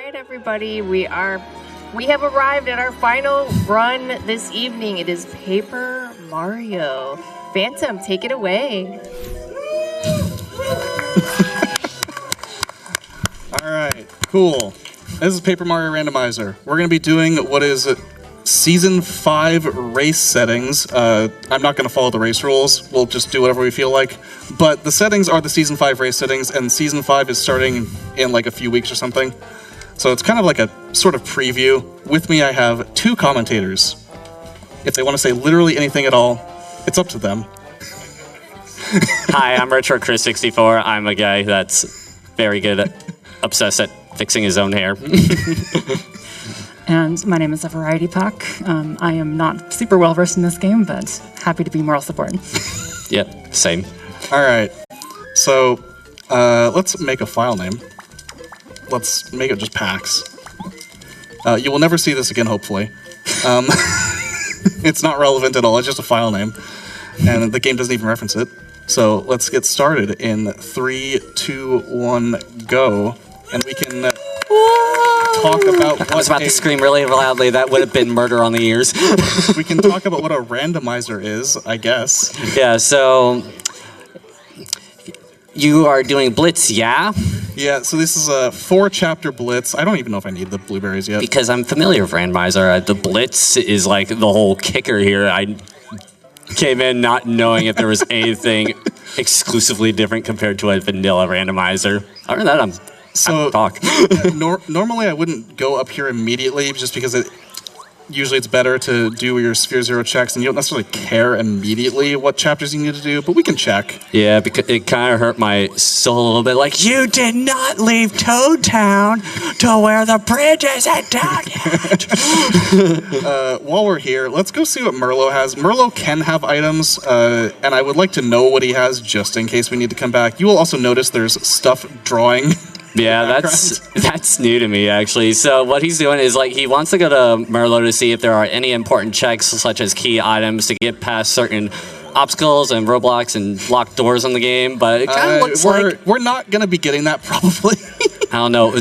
right, everybody, we have arrived at our final run this evening. It is Paper Mario. Phantom, take it away. All right, cool. This is Paper Mario Randomizer. We're going to be doing what is Season 5 race settings. I'm not going to follow the race rules. We'll just do whatever we feel like. But the settings are the Season 5 race settings, and Season 5 is starting in like a few weeks or something. So it's kind of like a sort of preview. With me, I have two commentators. If they want to say literally anything at all, it's up to them. Hi, I'm Retro Chris 64. I'm a guy that's very good at, obsessed at fixing his own hair. And my name is a Variety Pack. I am not super well versed in this game, but happy to be moral support. Yep, same. All right, so let's make a file name. Let's make it just PAX. You will never see this again, hopefully. It's not relevant at all, it's just a file name. And the game doesn't even reference it. So let's get started in 3, 2, 1, go. And we can talk about what I was about to scream really loudly. That would have been murder on the ears. We can talk about what a randomizer is, I guess. Yeah, so you are doing Blitz, yeah? Yeah, so this is a 4-chapter Blitz. I don't even know if I need the blueberries yet. Because I'm familiar with Randomizer. The Blitz is like the whole kicker here. I came in not knowing if there was anything exclusively different compared to a vanilla Randomizer. Other than that, I'm so talk. Normally I wouldn't go up here immediately just because usually it's better to do your Sphere Zero checks and you don't necessarily care immediately what chapters you need to do, but we can check. Yeah, because it kind of hurt my soul a little bit. Like, you did not leave Toad Town to where the bridge isn't down yet. While we're here, let's go see what Merlot has. Merlot can have items, and I would like to know what he has just in case we need to come back. You will also notice there's stuff drawing. Yeah, that's new to me, actually. So what he's doing is, like, he wants to go to Merlot to see if there are any important checks, such as key items, to get past certain obstacles and roadblocks and locked doors in the game, but it kind of looks like... We're not going to be getting that, probably. I don't know.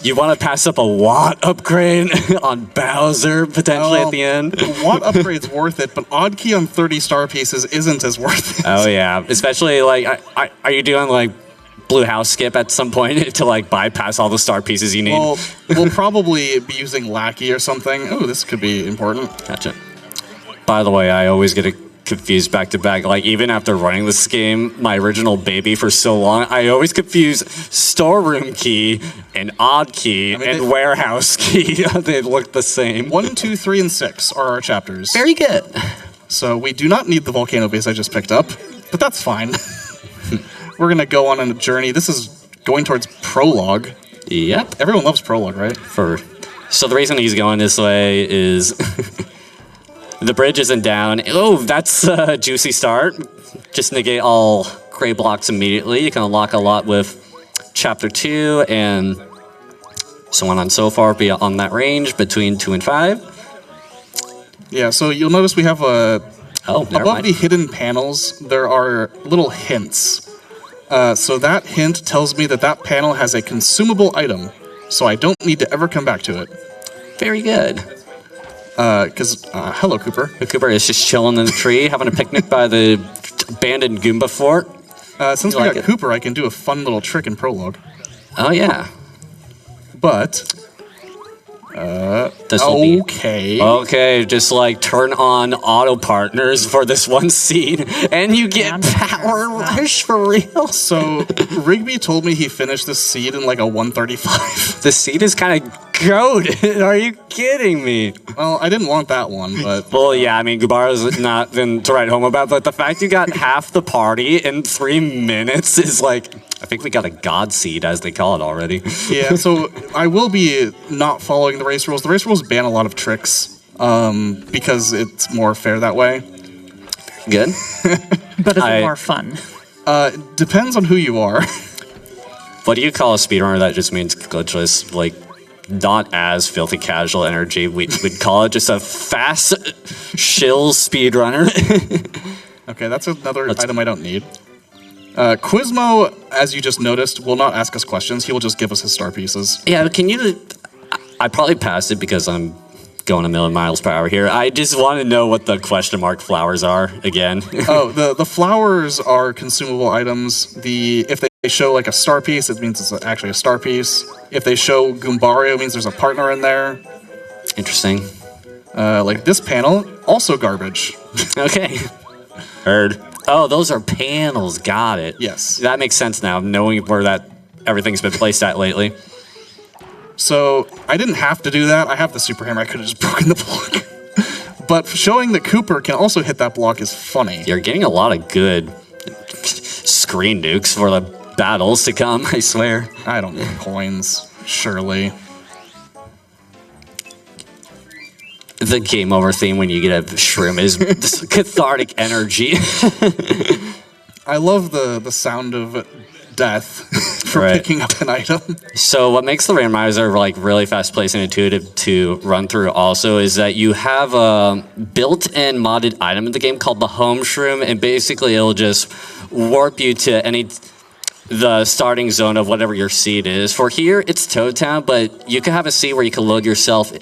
You want to pass up a Watt upgrade on Bowser, potentially, at the end? Watt upgrade's worth it, but odd key on 30 star pieces isn't as worth it. Oh, yeah. Especially, like, are you doing, like, Blue House skip at some point to like bypass all the star pieces you need? Well, we'll probably be using Lackey or something. Oh, this could be important. Gotcha. By the way, I always get confused back to back. Like, even after running this game, my original baby for so long, I always confuse storeroom key and odd key and warehouse key. They look the same. 1, 2, 3, and 6 are our chapters. Very good. So we do not need the volcano base I just picked up, but that's fine. We're going to go on a journey. This is going towards Prologue. Yep. Everyone loves Prologue, right? So the reason he's going this way is the bridge isn't down. Oh, that's a juicy start. Just negate all gray blocks immediately. You can unlock a lot with Chapter 2 and so on and so forth beyond that range between 2 and 5. Yeah, so you'll notice we have above mind. the hidden panels, there are little hints. So that hint tells me that panel has a consumable item, so I don't need to ever come back to it. Very good. Because, hello, Cooper. Cooper is just chilling in the tree, having a picnic by the abandoned Goomba fort. Since we got Cooper, I can do a fun little trick in Prologue. Oh, yeah. But... Okay, just like turn on auto partners for this one scene, and you get Power Rush for real. So Rigby told me he finished this seed in like a 135. The seed is kind of goated. Are you kidding me? Well, I didn't want that one, but... Well, yeah, I mean, Gubara's not been to write home about, but the fact you got half the party in 3 minutes is like... I think we got a God seed, as they call it already. Yeah, so I will be not following the race rules. The race rules ban a lot of tricks because it's more fair that way. Good. But is it more fun? Depends on who you are. What do you call a speedrunner that just means glitchless? Like, not as filthy casual energy. We'd call it just a fast shill speedrunner. Okay, that's another item I don't need. Quizmo, as you just noticed, will not ask us questions. He will just give us his star pieces. Yeah, can you... I probably passed it because I'm going a million miles per hour here. I just want to know what the question mark flowers are again. Oh, the flowers are consumable items. If they show like a star piece, it means it's actually a star piece. If they show Goombario, it means there's a partner in there. Interesting. Like this panel, also garbage. Okay. Heard. Oh, those are panels. Got it. Yes. That makes sense now, knowing where everything's been placed at lately. So I didn't have to do that. I have the super hammer. I could have just broken the block. But showing that Cooper can also hit that block is funny. You're getting a lot of good screen nukes for the battles to come, I swear. I don't need coins, surely. The game over theme when you get a shroom is this cathartic energy. I love the sound of death for picking up an item. So what makes the randomizer like really fast paced and intuitive to run through also is that you have a built-in modded item in the game called the home shroom, and basically it'll just warp you to the starting zone of whatever your seed is. For here, it's Toad Town, but you can have a seed where you can load yourself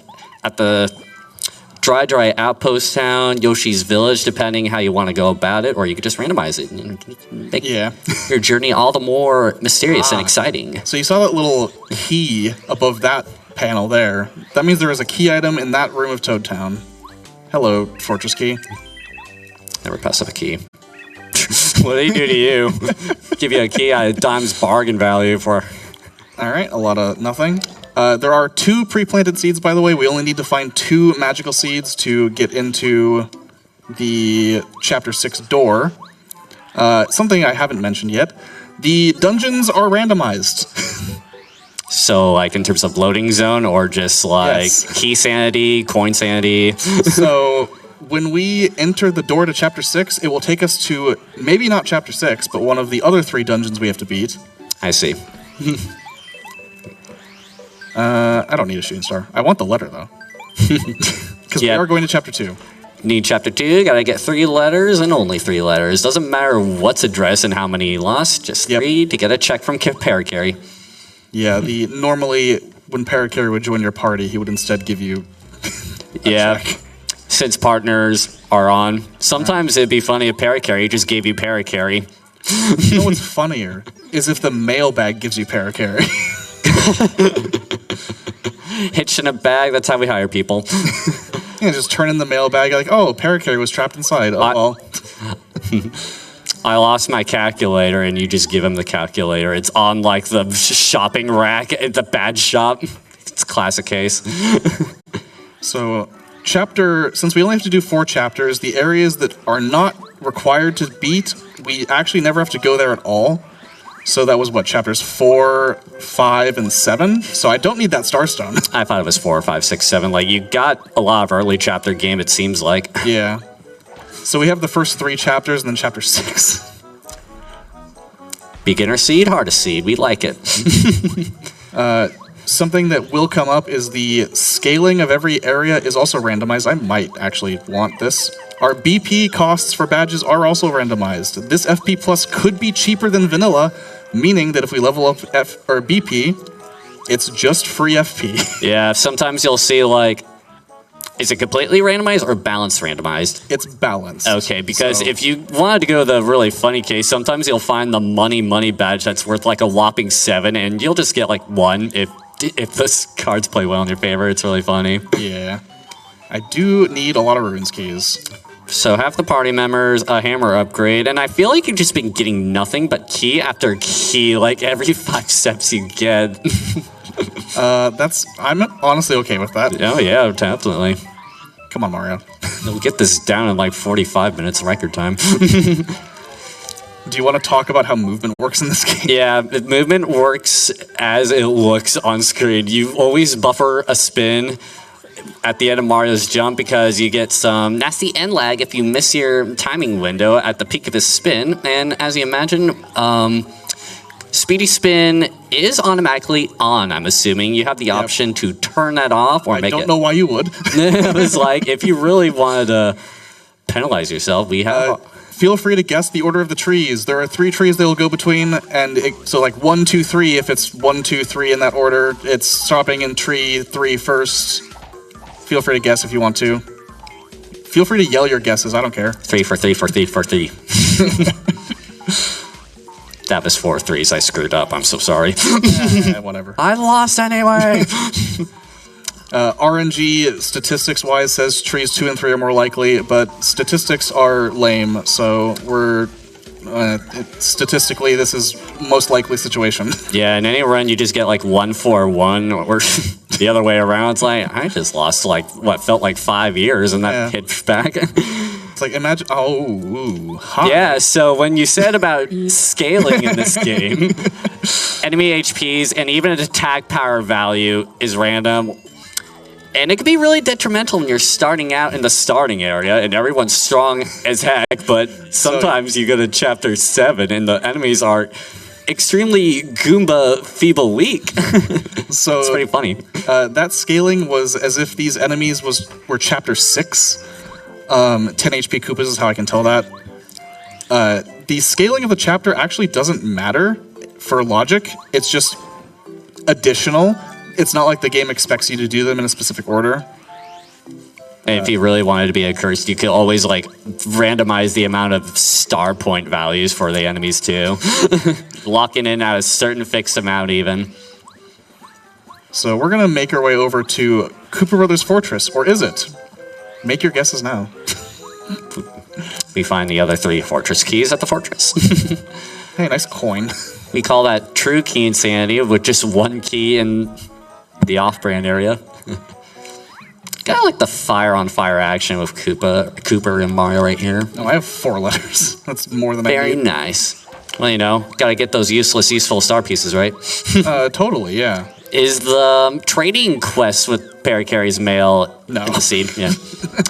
at the Dry Outpost Town, Yoshi's Village, depending how you want to go about it, or you could just randomize it and make your journey all the more mysterious and exciting. So you saw that little key above that panel there. That means there is a key item in that room of Toad Town. Hello, Fortress Key. Never pass up a key. What do they do to you? Give you a key at a dime's bargain value for... All right, a lot of nothing. There are 2 pre-planted seeds, by the way. We only need to find 2 magical seeds to get into the Chapter 6 door. Something I haven't mentioned yet. The dungeons are randomized. So, like, in terms of loading zone, or just, like, Keysanity, Coinsanity? So, when we enter the door to Chapter 6, it will take us to, maybe not Chapter 6, but one of the other 3 dungeons we have to beat. I see. I don't need a shooting star. I want the letter, though. Because we are going to Chapter 2. Need Chapter 2, gotta get 3 letters, and only 3 letters. Doesn't matter what's addressed and how many you lost, just 3 to get a check from Paracarry. Yeah, normally, when Paracarry would join your party, he would instead give you a check. Since partners are on, sometimes it'd be funny if Paracarry just gave you Paracarry. You know what's funnier is if the mailbag gives you Paracarry. Hitch in a bag, that's how we hire people. Yeah, just turn in the mailbag, like, oh, Paracarry was trapped inside. Oh, well. I lost my calculator, and you just give him the calculator. It's on, like, the shopping rack at the badge shop. It's a classic case. So, since we only have to do 4 chapters, the areas that are not required to beat, we actually never have to go there at all. So that was what, chapters 4, 5, and 7? So I don't need that Starstone. I thought it was 4, 5, 6, 7. Like, you got a lot of early chapter game, it seems like. Yeah. So we have the first 3 chapters and then chapter 6. Beginner seed, hardest seed. We like it. Something that will come up is the scaling of every area is also randomized. I might actually want this. Our BP costs for badges are also randomized. This FP Plus could be cheaper than vanilla, meaning that if we level up BP, it's just free FP. Yeah, sometimes you'll see, like, is it completely randomized or balanced randomized? It's balanced. Okay, because if you wanted to go the really funny case, sometimes you'll find the money badge that's worth like a whopping 7, and you'll just get like 1 if the cards play well in your favor. It's really funny. Yeah. I do need a lot of runes keys. So half the party members, a hammer upgrade, and I feel like you've just been getting nothing but key after key, like every 5 steps you get. I'm honestly okay with that. Oh yeah, definitely. Come on, Mario. We'll get this down in like 45 minutes record time. Do you want to talk about how movement works in this game? Yeah, movement works as it looks on screen. You always buffer a spin at the end of Mario's jump because you get some nasty end lag if you miss your timing window at the peak of his spin. And as you imagine, Speedy Spin is automatically on, I'm assuming. You have the option to turn that off or make it... I don't know why you would. It was like, if you really wanted to penalize yourself, we have... feel free to guess the order of the trees. There are 3 trees they will go between, and so like 1, 2, 3. If it's 1, 2, 3 in that order, it's stopping in tree 3 first. Feel free to guess if you want to. Feel free to yell your guesses. I don't care. 3 for 3 for 3 for 3. That was 4 threes. I screwed up. I'm so sorry. Whatever. I lost anyway. RNG statistics-wise says trees 2 and 3 are more likely, but statistics are lame, so we're statistically this is most likely situation. Yeah, in any run you just get like 1 for 1, or the other way around. It's like I just lost like what felt like 5 years, and that hit back. It's like imagine. Oh, hot. Yeah. So when you said about scaling in this game, enemy HPs and even an attack power value is random. And it can be really detrimental when you're starting out in the starting area and everyone's strong as heck, but sometimes you go to chapter 7 and the enemies are extremely Goomba feeble weak. So it's pretty funny. That scaling was as if these enemies were chapter 6. 10 HP Koopas is how I can tell that. The scaling of the chapter actually doesn't matter for logic. It's just additional. It's not like the game expects you to do them in a specific order. And if you really wanted to be accursed, you could always like randomize the amount of star point values for the enemies too. Locking in at a certain fixed amount even. So we're going to make our way over to Koopa Brothers Fortress, or is it? Make your guesses now. We find the other 3 fortress keys at the fortress. Hey, nice coin. We call that true Keysanity with just 1 key in the off-brand area. Kind of like the fire-on-fire action with Cooper and Mario right here. Oh, I have 4 letters. That's more than I Very need. Nice. Well, you know, gotta get those useful star pieces, right? Totally, yeah. Is the trading quest with Perry Carey's mail in the seed? Yeah.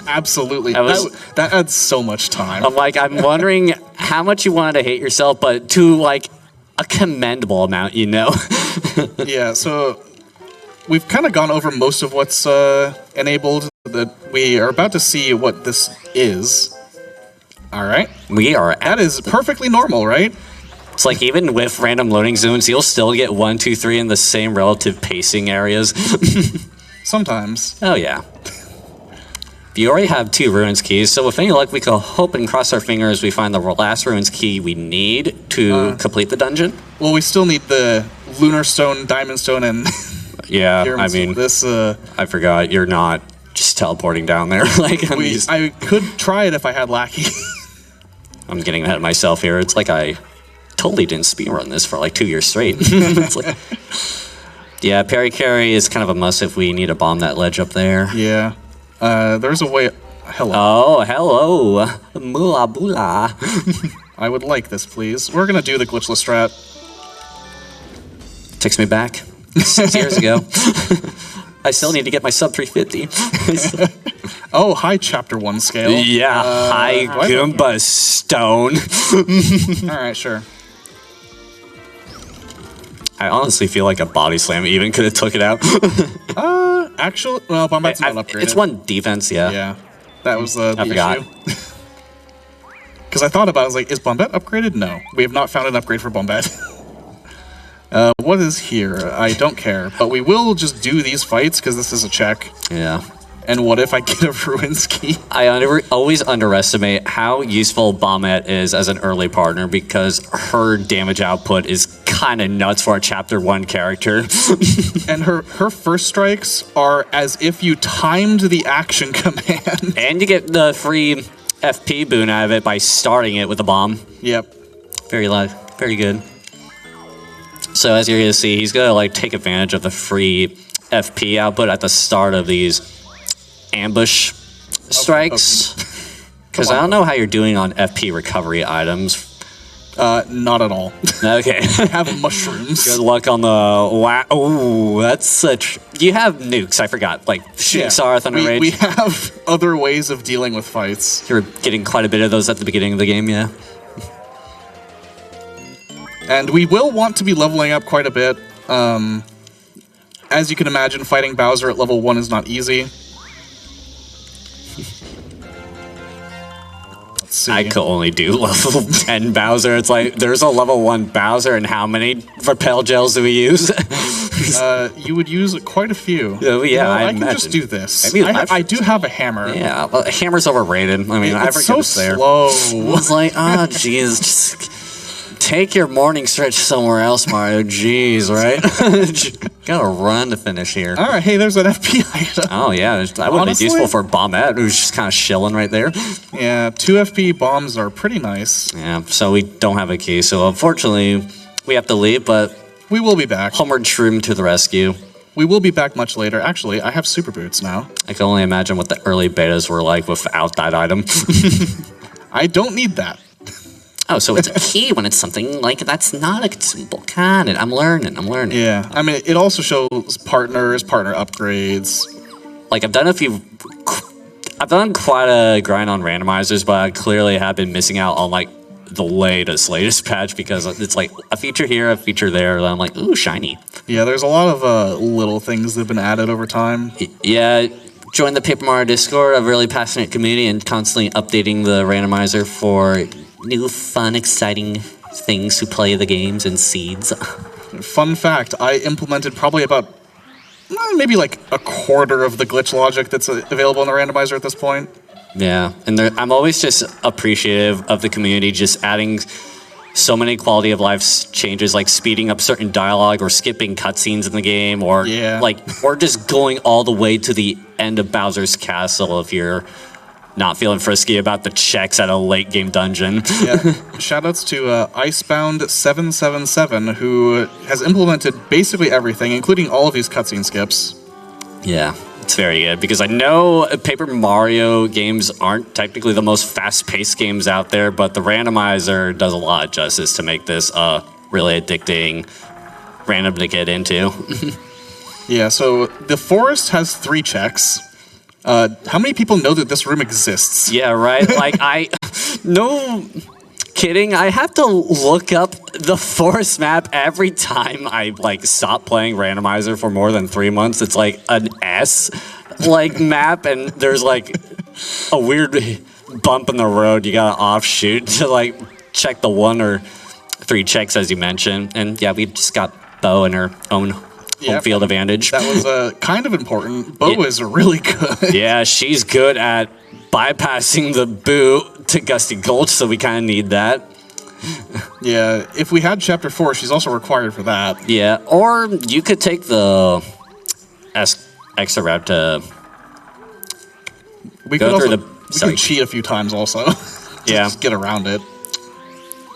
Absolutely. That adds so much time. I'm wondering how much you wanted to hate yourself, but to like a commendable amount, you know? Yeah, so we've kind of gone over most of what's enabled. That we are about to see what this is. All right. That is perfectly normal, right? It's like even with random loading zones, you'll still get 1, 2, 3 in the same relative pacing areas. Sometimes. Oh yeah. You already have 2 ruins keys, so with any luck, we can hope and cross our fingers we find the last ruins key we need to complete the dungeon. Well, we still need the lunar stone, diamond stone, and yeah. I mean, this. I forgot you're not just teleporting down there. I could try it if I had Lackey. I'm getting ahead of myself here. It's like I totally didn't speedrun this for like 2 years straight. It's like, yeah, Perry Carey is kind of a must if we need to bomb that ledge up there. Yeah. There's a way. Hello. Oh, hello. Moolah boolah. I would like this, please. We're going to do the glitchless strat. Takes me back 6 years ago. I still need to get my sub 350. Oh, hi, chapter 1 scale. Yeah, hi, Goomba Stone. All right, sure. I honestly feel like a body slam even could have took it out. Actually, well, Bombet's not upgraded. It's 1 defense, yeah. Yeah, that was the forgot. issue. Because I thought about it, I was like, is Bombet upgraded? No, we have not found an upgrade for Bombet. What is here? I don't care, but we will just do these fights because this is a check. Yeah. And what if I get a ruins key? I always underestimate how useful Bombette is as an early partner because her damage output is kind of nuts for a chapter 1 character. And her first strikes are as if you timed the action command. And you get the free FP boon out of it by starting it with a bomb. Yep. Very good. So as you're going to see, he's going to like take advantage of the free FP output at the start of these ambush strikes. Because I don't know how you're doing on FP recovery items. Not at all. Okay. I have mushrooms. Good luck on the... Oh, that's such... You have nukes, I forgot. Like shooting star, thunder rage. We have other ways of dealing with fights. You're getting quite a bit of those at the beginning of the game, yeah. And we will want to be leveling up quite a bit. As you can imagine, fighting Bowser at level 1 is not easy. let's see. I could only do level 10 Bowser. It's like, there's a level 1 Bowser, and how many repel gels do we use? You would use quite a few. Yeah, You know, I can imagine. just do this. I mean, I do have a hammer. Yeah, well, hammer's overrated. I mean, I It's forget so there. slow. It's like, oh, jeez, just take your morning stretch somewhere else, Mario. Jeez, right? Gotta run to finish here. All right, hey, there's an FP item. Oh, yeah, that would be useful for Bombette, who's just kind of chilling right there. Yeah, 2 FP bombs are pretty nice. Yeah, so we don't have a key, so unfortunately, we have to leave, but We will be back. Homeward Shroom to the rescue. We will be back much later. Actually, I have super boots now. I can only imagine what the early betas were like without that item. I don't need that. Oh, so it's a key when it's something like that's not a consumable. Got it. I'm learning. Yeah, I mean, it also shows partner upgrades. Like I've done quite a grind on randomizers, but I clearly have been missing out on like the latest patch because it's like a feature here, a feature there. And I'm like, ooh, shiny. Yeah, there's a lot of little things that have been added over time. Yeah, join the Paper Mario Discord, a really passionate community, and constantly updating the randomizer for new, fun, exciting things to play the games and seeds. Fun fact, I implemented probably about maybe like a quarter of the glitch logic that's available in the randomizer at this point. Yeah, and I'm always just appreciative of the community just adding so many quality of life changes, like speeding up certain dialogue or skipping cutscenes in the game, or or just going all the way to the end of Bowser's Castle if you're not feeling frisky about the checks at a late game dungeon. Yeah, shoutouts to Icebound777 who has implemented basically everything, including all of these cutscene skips. Yeah, it's very good because I know Paper Mario games aren't technically the most fast-paced games out there, but the randomizer does a lot of justice to make this really addicting random to get into. Yeah, so the forest has 3 checks. How many people know that this room exists? Yeah, right? Like, no kidding, I have to look up the forest map every time I, stop playing randomizer for more than 3 months. It's like an S, map, and there's, a weird bump in the road you gotta offshoot to, check the 1 or 3 checks, as you mentioned. And, yeah, we just got Bo in her own home field advantage. That was kind of important. Bo is really good. Yeah, she's good at bypassing the boot to Gusty Gulch, so we kind of need that. Yeah, if we had Chapter 4, she's also required for that. Yeah, or you could take the extra route to we go could through also, the... We could cheat a few times also. Just get around it.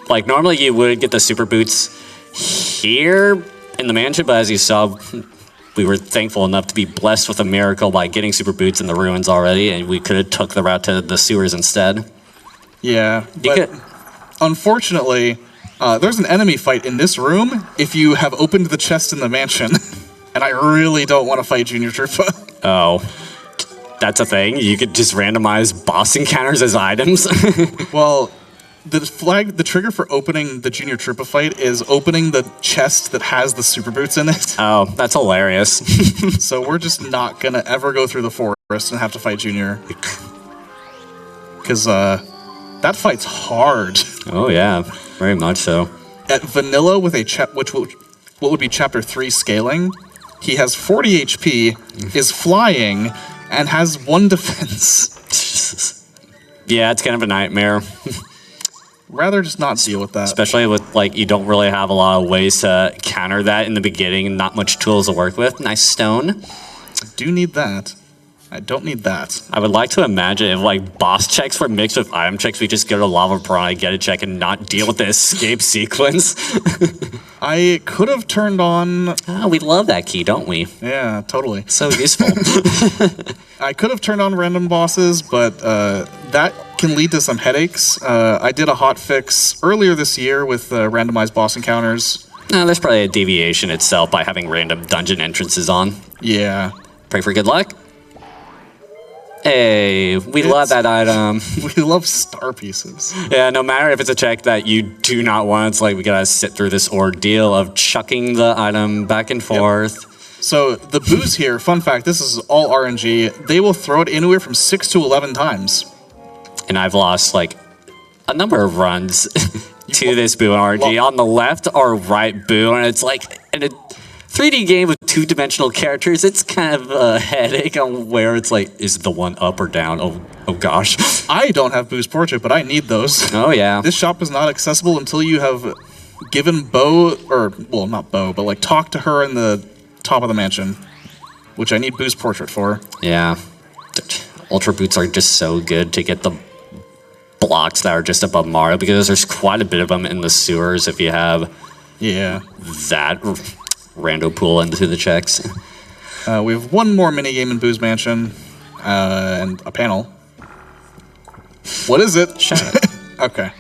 Like, normally you would get the super boots here in the mansion, but as you saw, we were thankful enough to be blessed with a miracle by getting super boots in the ruins already, and we could have took the route to the sewers instead. Yeah, but unfortunately, there's an enemy fight in this room if you have opened the chest in the mansion, and I really don't want to fight Junior Troopa. Oh, that's a thing? You could just randomize boss encounters as items? Well, the trigger for opening the Junior Troopa fight is opening the chest that has the super boots in it. Oh, that's hilarious. So we're just not gonna ever go through the forest and have to fight Junior. Because, that fight's hard. Oh yeah, very much so. At vanilla with what would be Chapter 3 scaling, he has 40 HP, is flying, and has 1 defense. Yeah, it's kind of a nightmare. Rather just not deal with that. Especially with, you don't really have a lot of ways to counter that in the beginning and not much tools to work with. Nice stone. I do need that. I don't need that. I would like to imagine if, boss checks were mixed with item checks, we just go to Lava Piranha, get a check, and not deal with the escape sequence. I could have turned on... Oh, we love that key, don't we? Yeah, totally. So useful. I could have turned on random bosses, but that can lead to some headaches. I did a hotfix earlier this year with randomized boss encounters. No, there's probably a deviation itself by having random dungeon entrances on. Yeah. Pray for good luck. Hey, we love that item. We love star pieces. Yeah, no matter if it's a check that you do not want, it's we gotta sit through this ordeal of chucking the item back and forth. Yep. So the boos here, fun fact, this is all RNG. They will throw it anywhere from 6 to 11 times. And I've lost a number of runs to this Boo RNG. On the left or right Boo, and it's like in a 3D game with two-dimensional characters, it's kind of a headache on where it's like, is the one up or down? Oh gosh. I don't have Boo's portrait, but I need those. Oh yeah. This shop is not accessible until you have given Bo, or, well, not Bo, but like talk to her in the top of the mansion, which I need Boo's portrait for. Yeah. Ultra Boots are just so good to get the blocks that are just above Mario, because there's quite a bit of them in the sewers if you have that rando pool into the checks. We have one more minigame in Boo's mansion, and a panel. What is it? Shut up. Okay.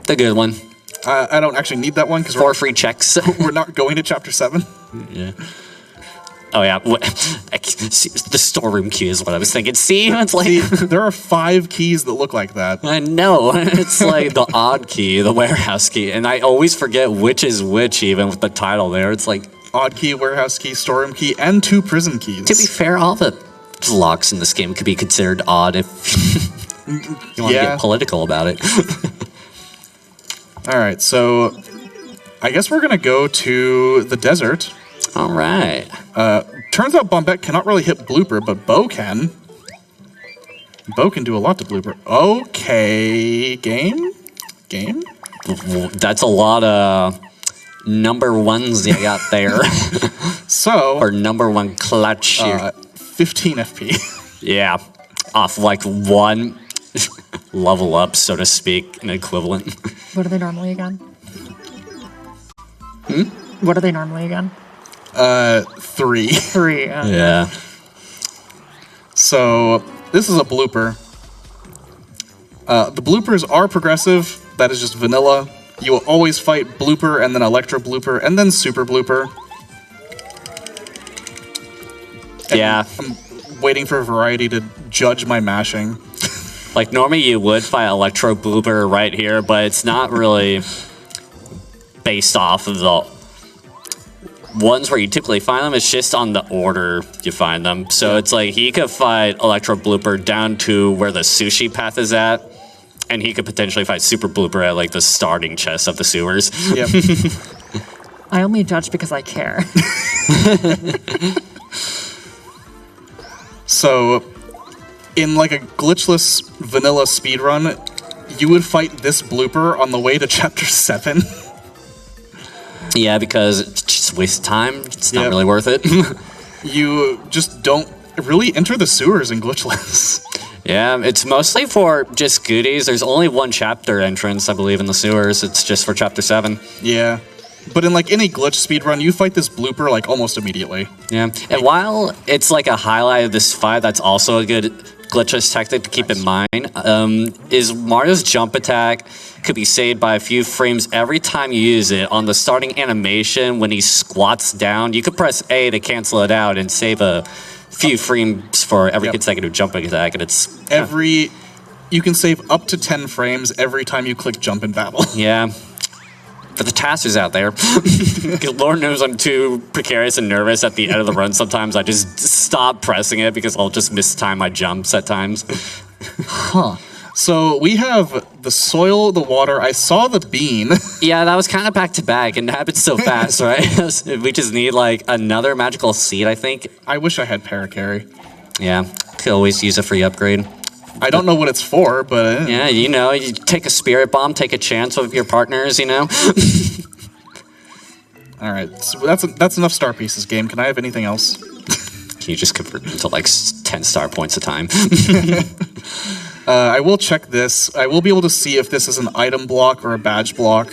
The good one. I don't actually need that one because 4 free checks. we're not going to chapter 7. Yeah. Oh yeah, the storeroom key is what I was thinking. See, it's like there are 5 keys that look like that. I know, it's like the odd key, the warehouse key, and I always forget which is which, even with the title there. It's like odd key, warehouse key, storeroom key, and 2 prison keys. To be fair, all the locks in this game could be considered odd if you want to get political about it. All right, so I guess we're gonna go to the desert. All right. Turns out Bombette cannot really hit Blooper, but Bo can. Bo can do a lot to Blooper. Okay, game? That's a lot of number ones you got there. So... or number one clutch here. 15 FP. Yeah. Off like 1 level up, so to speak, an equivalent. What are they normally again? What are they normally again? 3. 3. Yeah. So this is a blooper. The bloopers are progressive. That is just vanilla. You will always fight Blooper and then Electro Blooper and then Super Blooper. And yeah. I'm waiting for variety to judge my mashing. Like normally you would fight Electro Blooper right here, but it's not really based off of the ones where you typically find them. It's just on the order you find them. So it's like he could fight Electro Blooper down to where the sushi path is at, and he could potentially fight Super Blooper at like the starting chest of the sewers. Yep. I only judge because I care. So, in like a glitchless vanilla speedrun, you would fight this Blooper on the way to chapter 7. Yeah, because it's just a waste of time. It's not really worth it. You just don't really enter the sewers in glitchless. Yeah, it's mostly for just goodies. There's only 1 chapter entrance, I believe, in the sewers. It's just for chapter 7. Yeah. But in like any glitch speedrun, you fight this Blooper like almost immediately. Yeah, and while it's like a highlight of this fight, that's also a good glitchless tactic to keep in mind, is Mario's jump attack could be saved by a few frames every time you use it. On the starting animation, when he squats down, you could press A to cancel it out and save a few frames for every consecutive jump attack, and it's... You can save up to 10 frames every time you click jump in battle. Yeah. For the tasters out there, Lord knows I'm too precarious and nervous at the end of the run. Sometimes I just stop pressing it because I'll just mistime my jumps at times. So we have the soil, the water. I saw the bean. Yeah, that was kind of back to back, and it happened so fast, right? We just need like another magical seed, I think. I wish I had Paracarry. Yeah, could always use a free upgrade. I don't know what it's for, but... Yeah, you know, you take a spirit bomb, take a chance with your partners, you know? All right, so that's enough star pieces, game. Can I have anything else? Can you just convert them to like 10 star points a time? I will check this. I will be able to see if this is an item block or a badge block.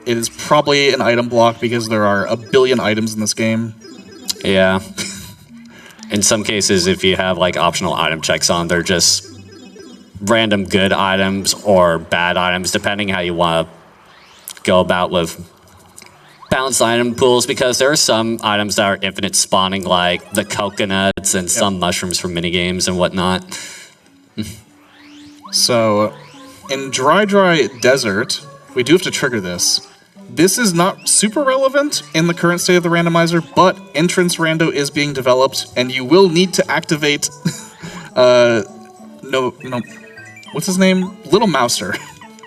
It is probably an item block because there are a billion items in this game. Yeah. In some cases, if you have like optional item checks on, they're just random good items or bad items, depending how you want to go about with balanced item pools, because there are some items that are infinite spawning, like the coconuts and some mushrooms for minigames and whatnot. So, in Dry Desert, we do have to trigger this. This is not super relevant in the current state of the randomizer, but Entrance Rando is being developed, and you will need to activate, what's his name? Little Mouser.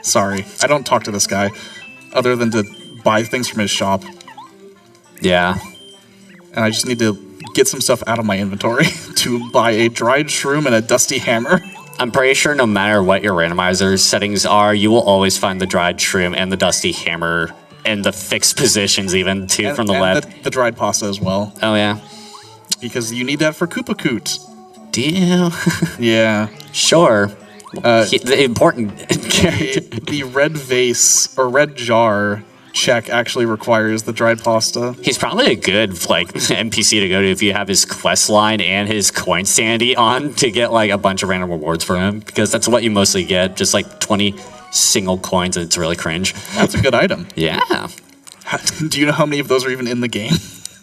Sorry, I don't talk to this guy other than to buy things from his shop. Yeah. And I just need to get some stuff out of my inventory to buy a dried shroom and a dusty hammer. I'm pretty sure no matter what your randomizer settings are, you will always find the dried shroom and the dusty hammer in the fixed positions even too from the web. The dried pasta as well. Oh yeah. Because you need that for Koopa Coot. Do you? Yeah. Sure. The important character. The red vase or red jar check actually requires the dried pasta. He's probably a good NPC to go to if you have his quest line and his Keysanity on to get like a bunch of random rewards for him, because that's what you mostly get, just like 20 single coins, and it's really cringe. That's a good item. Yeah. Do you know how many of those are even in the game?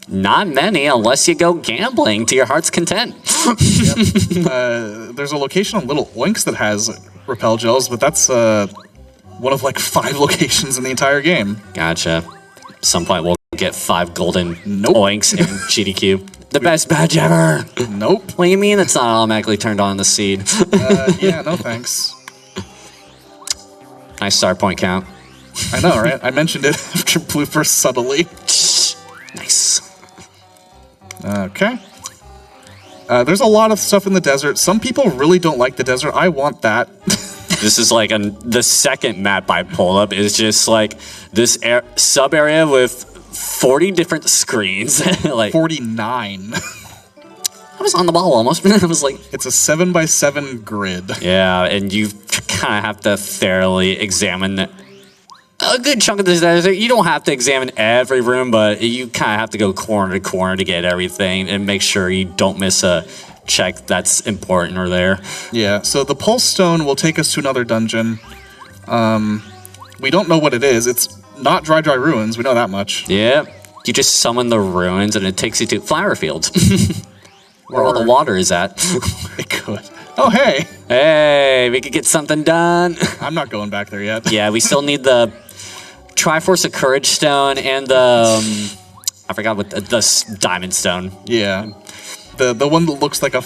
Not many, unless you go gambling to your heart's content. Yep. There's a location on Little Oinks that has repel gels, but that's one of like 5 locations in the entire game. Gotcha. At some point we'll get 5 golden Nope. oinks in GDQ. The best badge ever! Nope. What do you mean it's not automatically turned on in the seed? Yeah, no thanks. Nice star point count. I know, right? I mentioned it after Blooper subtly. Nice. Okay. There's a lot of stuff in the desert. Some people really don't like the desert. I want that. This is like the second map I pulled up is just like this sub area with 40 different screens. Like 49. I was on the ball almost. I was like, It's a 7x7 grid. yeah, and you kind of have to thoroughly examine a good chunk of this desert. You don't have to examine every room, but you kind of have to go corner to corner to get everything and make sure you don't miss a check that's important or there. Yeah, so the Pulse Stone will take us to another dungeon. We don't know what it is. It's not Dry Ruins. We know that much. Yeah, you just summon the ruins and it takes you to flower fields. Where all the water is at. It could. Oh, hey. Hey, we could get something done. I'm not going back there yet. Yeah, we still need the Triforce of Courage Stone and the, I forgot what the Diamond Stone. Yeah. The one that looks like a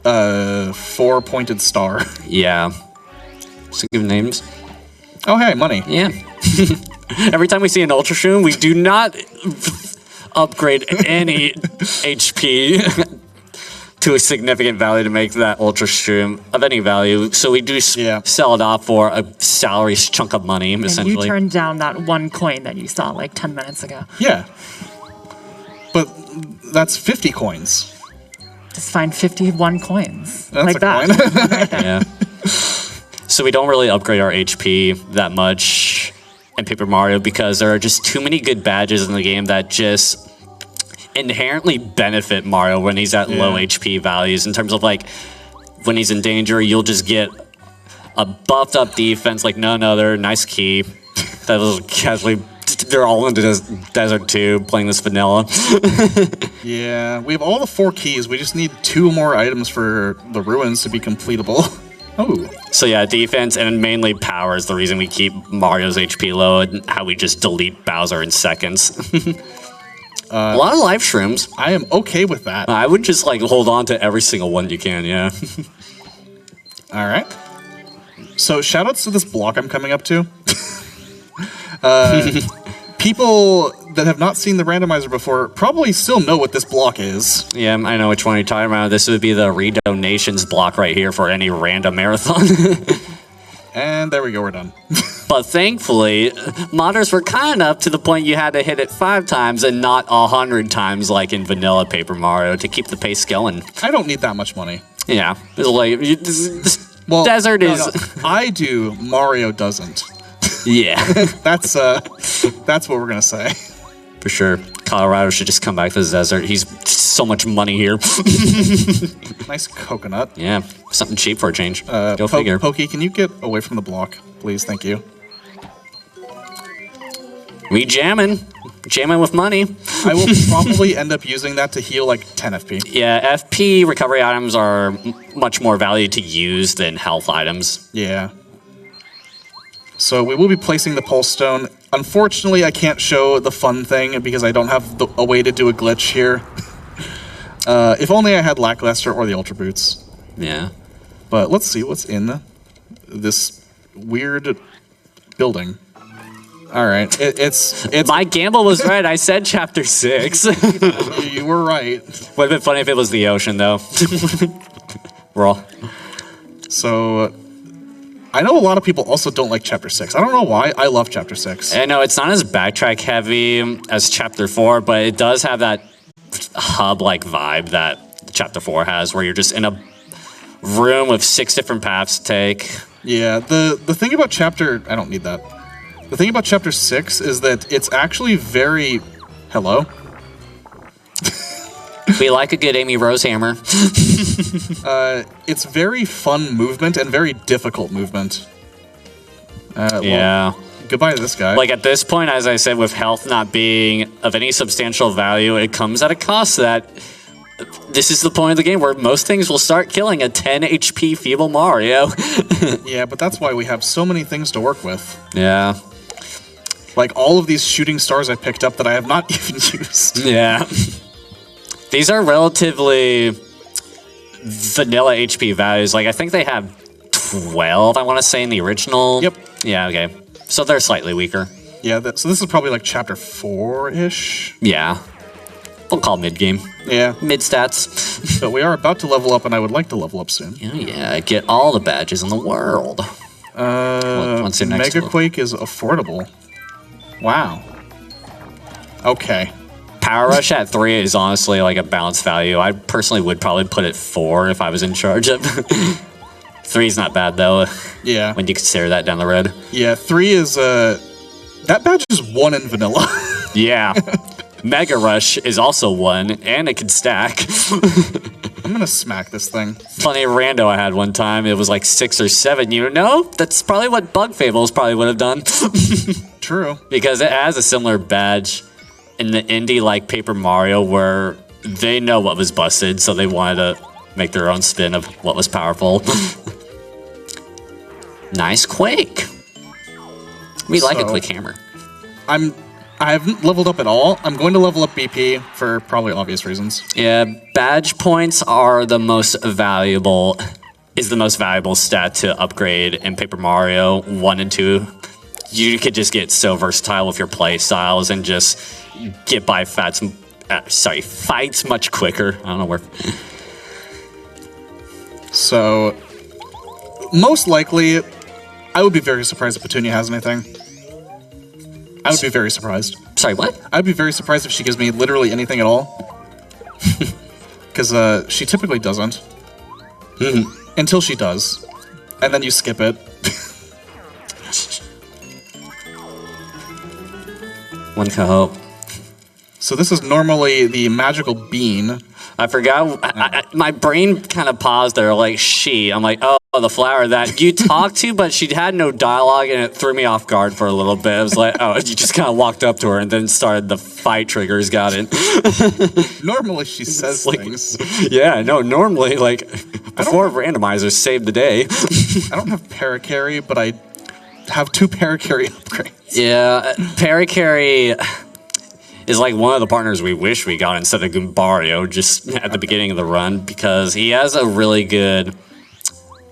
4-pointed star. Yeah. So give names. Oh, hey, money. Yeah. Every time we see an Ultra Shroom, we do not upgrade any HP to a significant value to make that Ultra Shroom of any value. So we do sell it off for a salary chunk of money, essentially. And you turned down that 1 coin that you saw like 10 minutes ago. Yeah. But that's 50 coins. Just find 51 coins. That's like a that. coin. Yeah. So we don't really upgrade our HP that much in Paper Mario because there are just too many good badges in the game that just inherently benefit Mario when he's at low HP values. In terms of like when he's in danger, you'll just get a buffed up defense like none other. Nice key. That was casually. They're all in the desert too, playing this vanilla. Yeah, we have all the 4 keys. We just need 2 more items for the ruins to be completable. Oh. So yeah, defense and mainly power is the reason we keep Mario's HP low and how we just delete Bowser in seconds. A lot of life shrooms. I am okay with that. I would just like hold on to every single one you can, yeah. All right. So shoutouts to this block I'm coming up to. People that have not seen the randomizer before probably still know what this block is. Yeah, I know which one you're talking about. This would be the redonations block right here for any random marathon. And there we go, we're done. But thankfully, modders were kind enough to the point you had to hit it 5 times and not 100 times like in vanilla Paper Mario to keep the pace going. I don't need that much money. Yeah, it's like this Well, desert no, is. no. I do. Mario doesn't. Yeah, That's what we're gonna say. for sure. Colorado should just come back to the desert. He's so much money here. Nice coconut. Yeah, something cheap for a change. Go figure. Pokey, can you get away from the block, please? Thank you. We jamming with money. I will probably end up using that to heal like 10 FP. Yeah, FP recovery items are much more valued to use than health items. Yeah. So we will be placing the Pulse Stone. Unfortunately, I can't show the fun thing because I don't have a way to do a glitch here. If only I had Lackluster or the Ultra Boots. Yeah. But let's see what's in this weird building. All right, it's My gamble was right. I said chapter 6. you were right. Would have been funny if it was the ocean, though. Roll. So, I know a lot of people also don't like chapter 6. I don't know why. I love chapter 6. I know it's not as backtrack heavy as chapter 4, but it does have that hub-like vibe that chapter 4 has, where you're just in a room with 6 different paths to take. Yeah, the thing about chapter... I don't need that. The thing about chapter 6 is that it's actually very... Hello? We like a good Amy Rose hammer. It's very fun movement and very difficult movement. Yeah. Well, goodbye to this guy. Like at this point, as I said, with health not being of any substantial value, it comes at a cost that this is the point of the game where most things will start killing a 10 HP feeble Mario. Yeah, but that's why we have so many things to work with. Yeah. Like all of these shooting stars I picked up that I have not even used. Yeah. These are relatively vanilla HP values. Like, I think they have 12, I want to say, in the original. Yep. Yeah, okay. So they're slightly weaker. Yeah, so this is probably like chapter 4-ish. Yeah. We'll call mid-game. Yeah. Mid-stats. But we are about to level up, and I would like to level up soon. Oh, yeah. Get all the badges in the world. What's your next Mega Quake is affordable. Wow. Okay. Power Rush at 3 is honestly like a balanced value. I personally would probably put it 4 if I was in charge of. 3 is not bad though. Yeah. When you consider that down the road. Yeah, 3 is that badge is 1 in vanilla. Yeah. Mega Rush is also 1 and it can stack. I'm gonna smack this thing. Funny Rando I had one time. It was like 6 or 7. You know, that's probably what Bug Fables probably would have done. True. Because it has a similar badge in the indie like Paper Mario where they know what was busted, so they wanted to make their own spin of what was powerful. Nice Quake. We like a quick hammer. I haven't leveled up at all. I'm going to level up BP for probably obvious reasons. Yeah, badge points are the most valuable stat to upgrade in Paper Mario 1 and 2. You could just get so versatile with your play styles and just get by fights much quicker. I don't know where. So, most likely, I would be very surprised if Petunia has anything. I would be very surprised. Sorry, what? I'd be very surprised if she gives me literally anything at all. Because she typically doesn't. Until she does. And then you skip it. One can hope. So this is normally the magical bean. I forgot. My brain kind of paused there, like she. I'm like, oh, the flower that you talked to, but she had no dialogue, and it threw me off guard for a little bit. I was like, oh, you just kind of walked up to her and then started the fight triggers. Got it. Normally she says things. Yeah, no, normally, like, before randomizers saved the day. I don't have Paracarry, but I have 2 Paracarry upgrades. Yeah, Paracarry is like one of the partners we wish we got instead of Goombario just at the beginning of the run, because he has a really good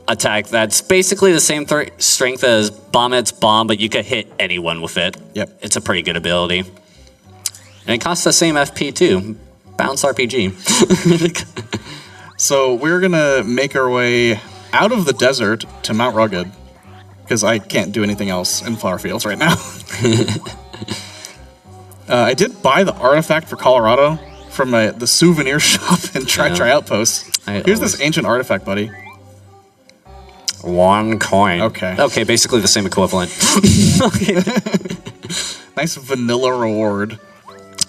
attack that's basically the same strength as Bombett's bomb, but you could hit anyone with it. Yep. It's a pretty good ability. And it costs the same FP too. Bounce RPG. So we're gonna make our way out of the desert to Mount Rugged, because I can't do anything else in Flower Fields right now. I did buy the artifact for Colorado from the souvenir shop in Try Outpost. Here's this ancient artifact, buddy. 1 coin. Okay. Okay, basically the same equivalent. Nice vanilla reward.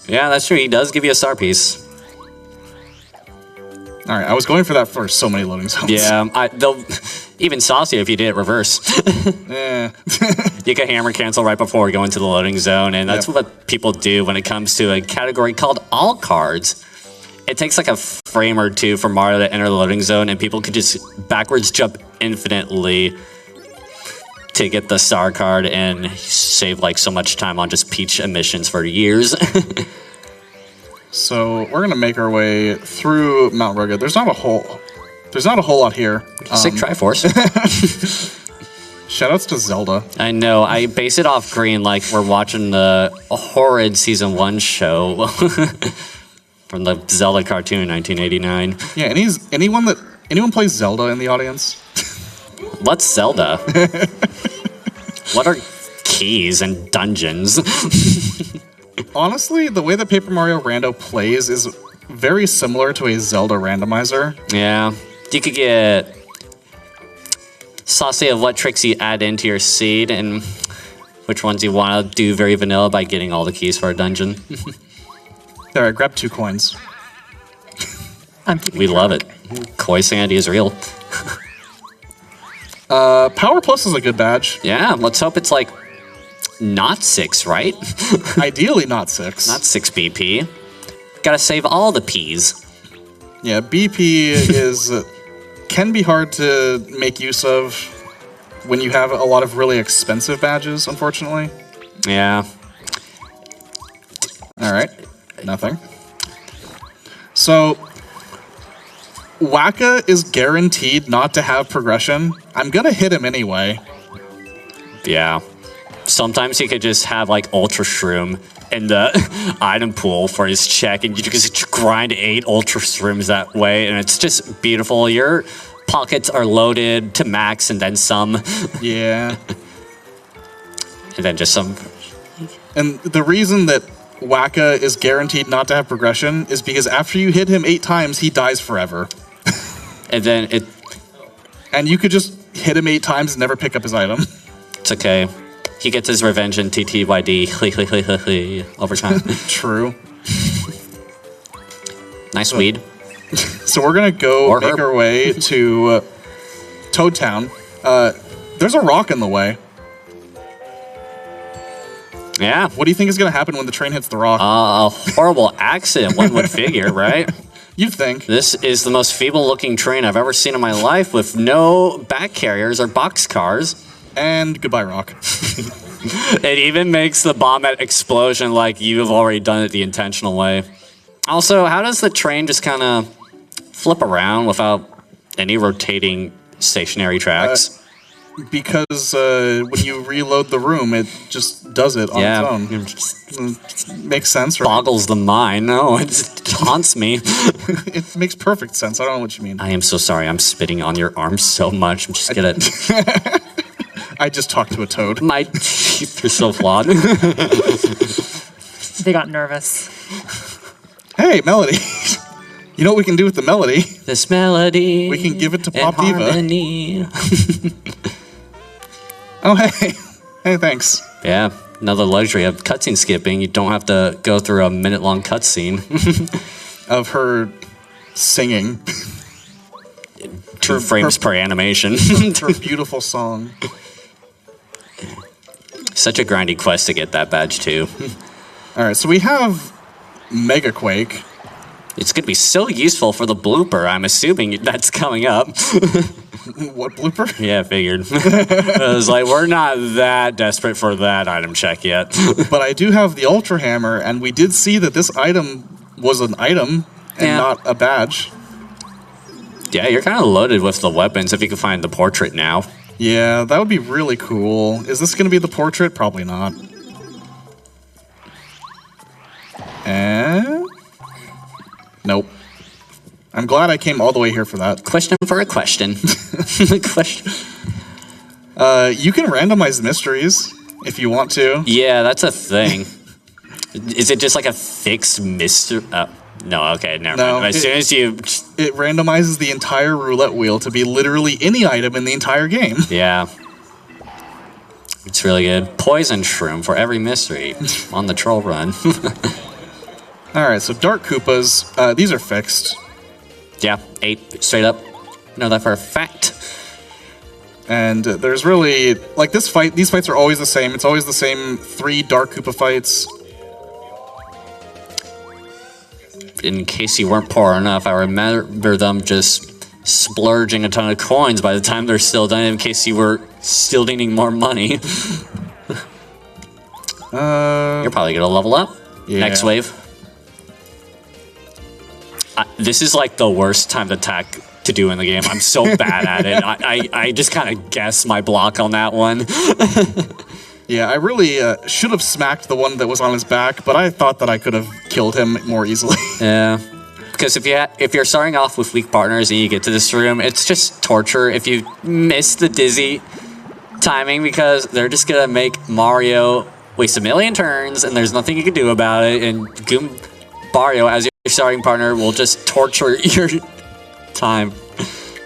Yeah, that's true. He does give you a star piece. All right, I was going for that for so many loading zones. Yeah, they'll even sauce you if you did it reverse. Yeah. You can hammer cancel right before going to the loading zone, and that's what people do when it comes to a category called all cards. It takes like a frame or 2 for Mario to enter the loading zone, and people could just backwards jump infinitely to get the star card and save like so much time on just Peach emissions for years. So we're gonna make our way through Mount Rugged. There's not a whole lot here. Sick Triforce. Shoutouts to Zelda. I know. I base it off green like we're watching the horrid season 1 show from the Zelda cartoon in 1989. Yeah, anyone plays Zelda in the audience? What's Zelda? What are keys and dungeons? Honestly, the way that Paper Mario Rando plays is very similar to a Zelda randomizer. Yeah. You could get saucy of what tricks you add into your seed and which ones you want to do very vanilla by getting all the keys for a dungeon. There, I grabbed 2 coins. We love it. Keysanity is real. Power Plus is a good badge. Yeah, let's hope it's like not 6, right? Ideally not 6. Not 6 BP. Gotta save all the P's. Yeah, BP is can be hard to make use of when you have a lot of really expensive badges, unfortunately. Yeah. Alright, nothing. So, Waka is guaranteed not to have progression. I'm gonna hit him anyway. Yeah. Sometimes he could just have like Ultra Shroom in the item pool for his check, and you just grind 8 Ultra Shrooms that way, and it's just beautiful. Your pockets are loaded to max, and then some. Yeah. And then just some. And the reason that Waka is guaranteed not to have progression is because after you hit him 8 times, he dies forever. And then it. And you could just hit him 8 times and never pick up his item. It's okay. He gets his revenge in TTYD over time. True. Nice weed. So we're gonna go Or make herb. our way to Toad Town. There's a rock in the way. Yeah. What do you think is gonna happen when the train hits the rock? A horrible accident, one would figure, right? You'd think. This is the most feeble-looking train I've ever seen in my life, with no back carriers or box cars. And goodbye, rock. It even makes the bomb at explosion like you've already done it the intentional way. Also, how does the train just kind of flip around without any rotating stationary tracks? Because when you reload the room, it just does it on its own. It just Makes sense, right? boggles the mind. No, it just haunts me. It makes perfect sense. I don't know what you mean. I am so sorry. I'm spitting on your arm so much. I'm just gonna. I just talked to a toad. My teeth are so flawed. They got nervous. Hey, Melody. You know what we can do with the melody? This melody. We can give it to and Pop Diva. harmony. Oh, hey. Hey, thanks. Yeah, another luxury of cutscene skipping. You don't have to go through a minute-long cutscene. Of her singing. 2 frames per animation. Her beautiful song. Such a grindy quest to get that badge, too. All right, so we have Mega Quake. It's going to be so useful for the blooper. I'm assuming that's coming up. What blooper? Yeah, I figured. I was like, we're not that desperate for that item check yet. But I do have the Ultra Hammer, and we did see that this item was an item and not a badge. Yeah, you're kind of loaded with the weapons if you can find the portrait now. Yeah, that would be really cool. Is this going to be the portrait? Probably not. And... Nope. I'm glad I came all the way here for that. Question for a question. Question. You can randomize mysteries if you want to. Yeah, that's a thing. Is it just like a fixed mystery? No, okay, never mind. As soon as you... It randomizes the entire roulette wheel to be literally any item in the entire game. Yeah. It's really good. Poison shroom for every mystery on the troll run. Alright, so Dark Koopas, these are fixed. Yeah, 8 straight up. Know that for a fact. And there's really... Like, these fights are always the same. It's always the same 3 Dark Koopa fights. In case you weren't poor enough, I remember them just splurging a ton of coins by the time they're still done, in case you were still needing more money. You're probably gonna level up. Yeah. Next wave. This is like the worst time to to do in the game. I'm so bad at it. I just kind of guess my block on that one. Yeah, I really should have smacked the one that was on his back, but I thought that I could have killed him more easily. Yeah. Because if you're starting off with weak partners and you get to this room, it's just torture if you miss the dizzy timing, because they're just going to make Mario waste a million turns and there's nothing you can do about it, and Mario, as your starting partner, will just torture your time.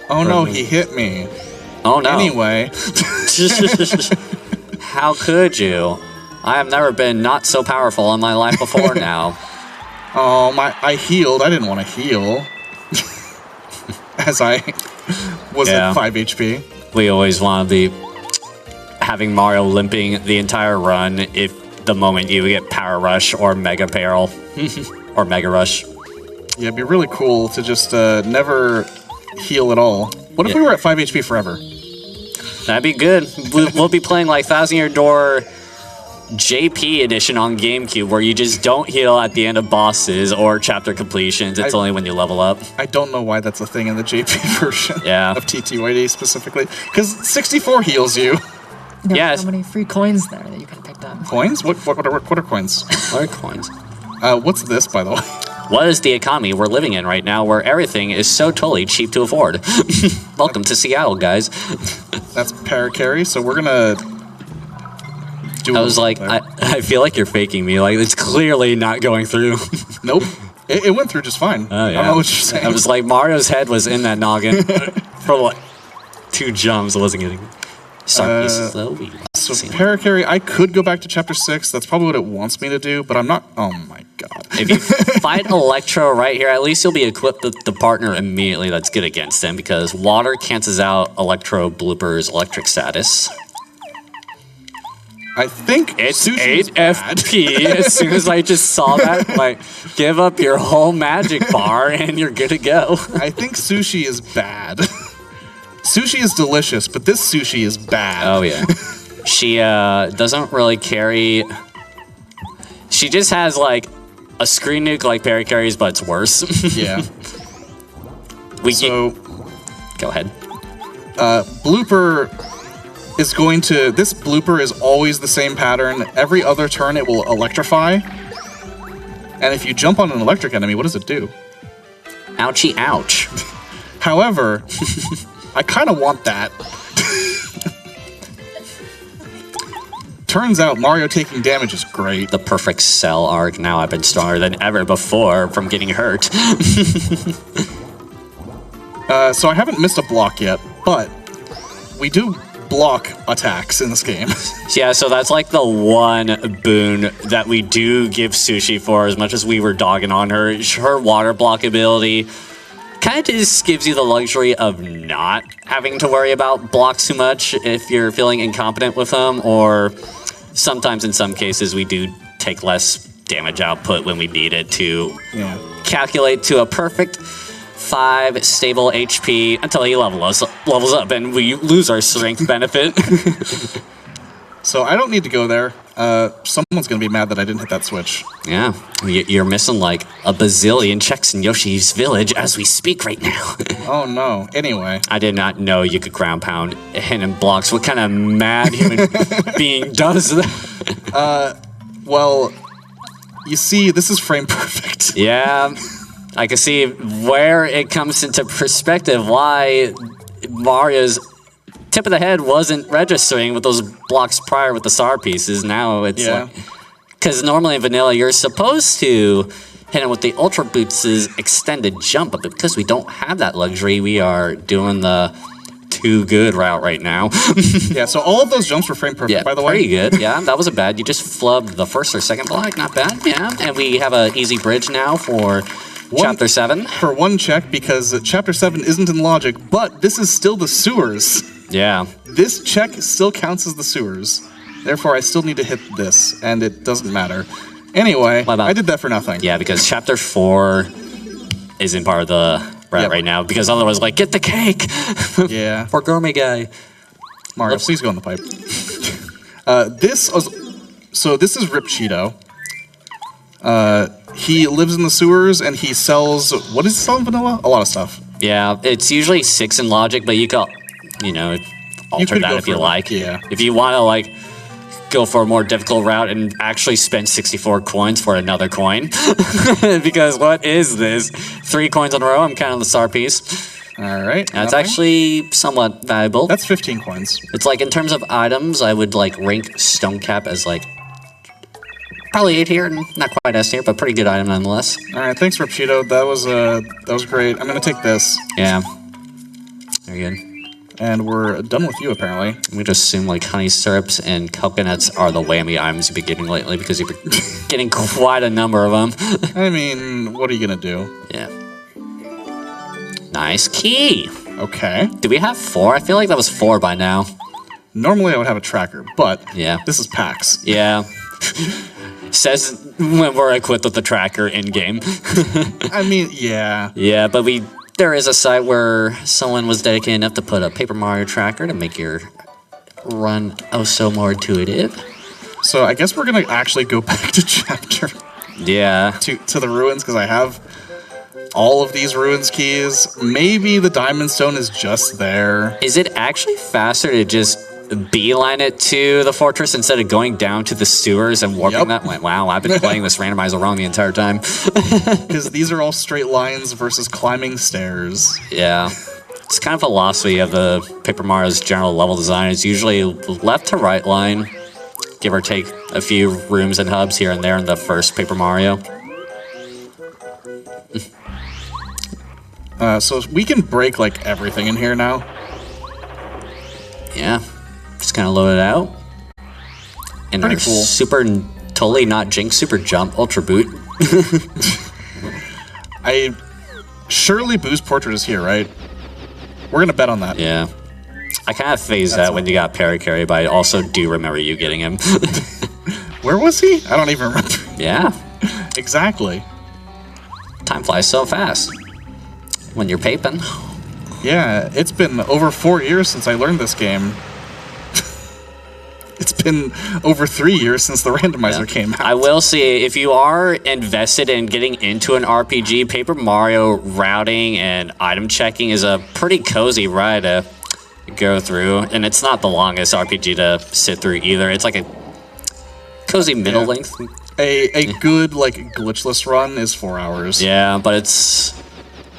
Oh no, he hit me. Oh no. Anyway. How could you? I have never been not so powerful in my life before now. Oh, I healed. I didn't want to heal. As I was at 5 HP. We always want to be having Mario limping the entire run if the moment you get Power Rush or Mega Peril. Or Mega Rush. Yeah, it'd be really cool to just never heal at all. What if we were at 5 HP forever? That'd be good. We'll be playing like Thousand Year Door JP edition on GameCube, where you just don't heal at the end of bosses or chapter completions. It's only when you level up. I don't know why that's a thing in the JP version of TTYD specifically. Because 64 heals you. There's so many free coins there that you could have picked up. Coins? What are coins? What are coins? What's this, by the way? What is the economy we're living in right now, where everything is so totally cheap to afford? Welcome to Seattle, guys. That's Paracarry, so we're gonna do. I was like, I feel like you're faking me. Like, it's clearly not going through. Nope, it went through just fine. Oh, yeah. I don't know what you're saying. I was like, Mario's head was in that noggin for like 2 jumps. I wasn't getting. Sorry, so Paracarry, I could go back to chapter 6. That's probably what it wants me to do, but I'm not. Oh my god! If you fight Electro right here, at least you'll be equipped with the partner immediately that's good against him, because water cancels out Electro Blooper's electric status. I think it's 8 FP. As soon as I just saw that, like, give up your whole magic bar and you're good to go. I think sushi is bad. Sushi is delicious, but this sushi is bad. Oh, yeah. She doesn't really carry... She just has, like, a screen nuke like Parry carries, but it's worse. Yeah. Go ahead. Blooper is going to... This Blooper is always the same pattern. Every other turn it will electrify. And if you jump on an electric enemy, what does it do? Ouchie, ouch. However... I kind of want that. Turns out Mario taking damage is great. The perfect Cell arc. Now I've been stronger than ever before from getting hurt. So I haven't missed a block yet, but we do block attacks in this game. Yeah, so that's like the one boon that we do give Sushi for, as much as we were dogging on her. Her water block ability kind of just gives you the luxury of not having to worry about blocks too much if you're feeling incompetent with them, or sometimes in some cases we do take less damage output when we need it to calculate to a perfect 5 stable HP until he levels up and we lose our strength benefit. So I don't need to go there. Someone's going to be mad that I didn't hit that switch. Yeah, you're missing like a bazillion checks in Yoshi's village as we speak right now. Oh no. Anyway. I did not know you could ground pound hidden blocks. What kind of mad human being does that? Well, you see, this is frame perfect. Yeah, I can see where it comes into perspective why Mario's tip of the head wasn't registering with those blocks prior with the SAR pieces. Now it's like... Because normally in vanilla, you're supposed to hit him with the Ultra Boots' extended jump, but because we don't have that luxury, we are doing the too good route right now. Yeah, so all of those jumps were frame perfect, by the way. Pretty good. Yeah, that wasn't bad. You just flubbed the first or second block. Not bad. Yeah, and we have an easy bridge now for Chapter 7. For one check, because Chapter 7 isn't in logic, but this is still the sewers. Yeah. This check still counts as the sewers. Therefore, I still need to hit this, and it doesn't matter. Anyway, I did that for nothing. Yeah, because Chapter 4 isn't part of the route right now, because otherwise, like, get the cake! Yeah. Poor gourmet guy. Mario, please go in the pipe. So this is Rip Cheeto. He lives in the sewers, and he sells... What does he sell in vanilla? A lot of stuff. Yeah, it's usually 6 in logic, but you could, you know, alter that if you like. Yeah. If you want to, like, go for a more difficult route and actually spend 64 coins for another coin. Because what is this? 3 coins in a row, I'm counting the star piece. All right. That's actually somewhat valuable. That's 15 coins. It's like, in terms of items, I would, like, rank Stone Cap as, like, probably 8 here, not quite S tier, but pretty good item nonetheless. All right, thanks, Rapchido. That was great. I'm gonna take this. Yeah. Very good. And we're done with you, apparently. We just assume like honey syrups and coconuts are the whammy items you've been getting lately because you've been getting quite a number of them. I mean, what are you gonna do? Yeah. Nice key. Okay. Do we have 4? I feel like that was 4 by now. Normally I would have a tracker, but yeah, this is PAX. Yeah. Says when we're equipped with the tracker in game. I mean, yeah. Yeah, but there is a site where someone was dedicated enough to put a Paper Mario tracker to make your run oh so more intuitive. So I guess we're gonna actually go back to chapter. Yeah. To the ruins, because I have all of these ruins keys. Maybe the diamond stone is just there. Is it actually faster to just beeline it to the fortress instead of going down to the sewers and warping that? Wow, I've been playing this randomizer wrong the entire time. Because these are all straight lines versus climbing stairs. Yeah. It's kind of philosophy of the Paper Mario's general level design. It's usually left to right line, give or take a few rooms and hubs here and there in the first Paper Mario. So we can break like everything in here now. Yeah. Just kind of load it out. And pretty our cool. Super, totally not Jinx, super jump, ultra boot. I surely Boo's portrait is here, right? We're gonna bet on that. Yeah. I kind of phased out when you got parry carry, but I also do remember you getting him. Where was he? I don't even remember. Yeah. Exactly. Time flies so fast when you're paping. Yeah, it's been over 4 years since I learned this game. It's been over 3 years since the randomizer came out. I will say, if you are invested in getting into an RPG, Paper Mario routing and item checking is a pretty cozy ride to go through. And it's not the longest RPG to sit through either. It's like a cozy middle length. A good, like, glitchless run is 4 hours. Yeah, but it's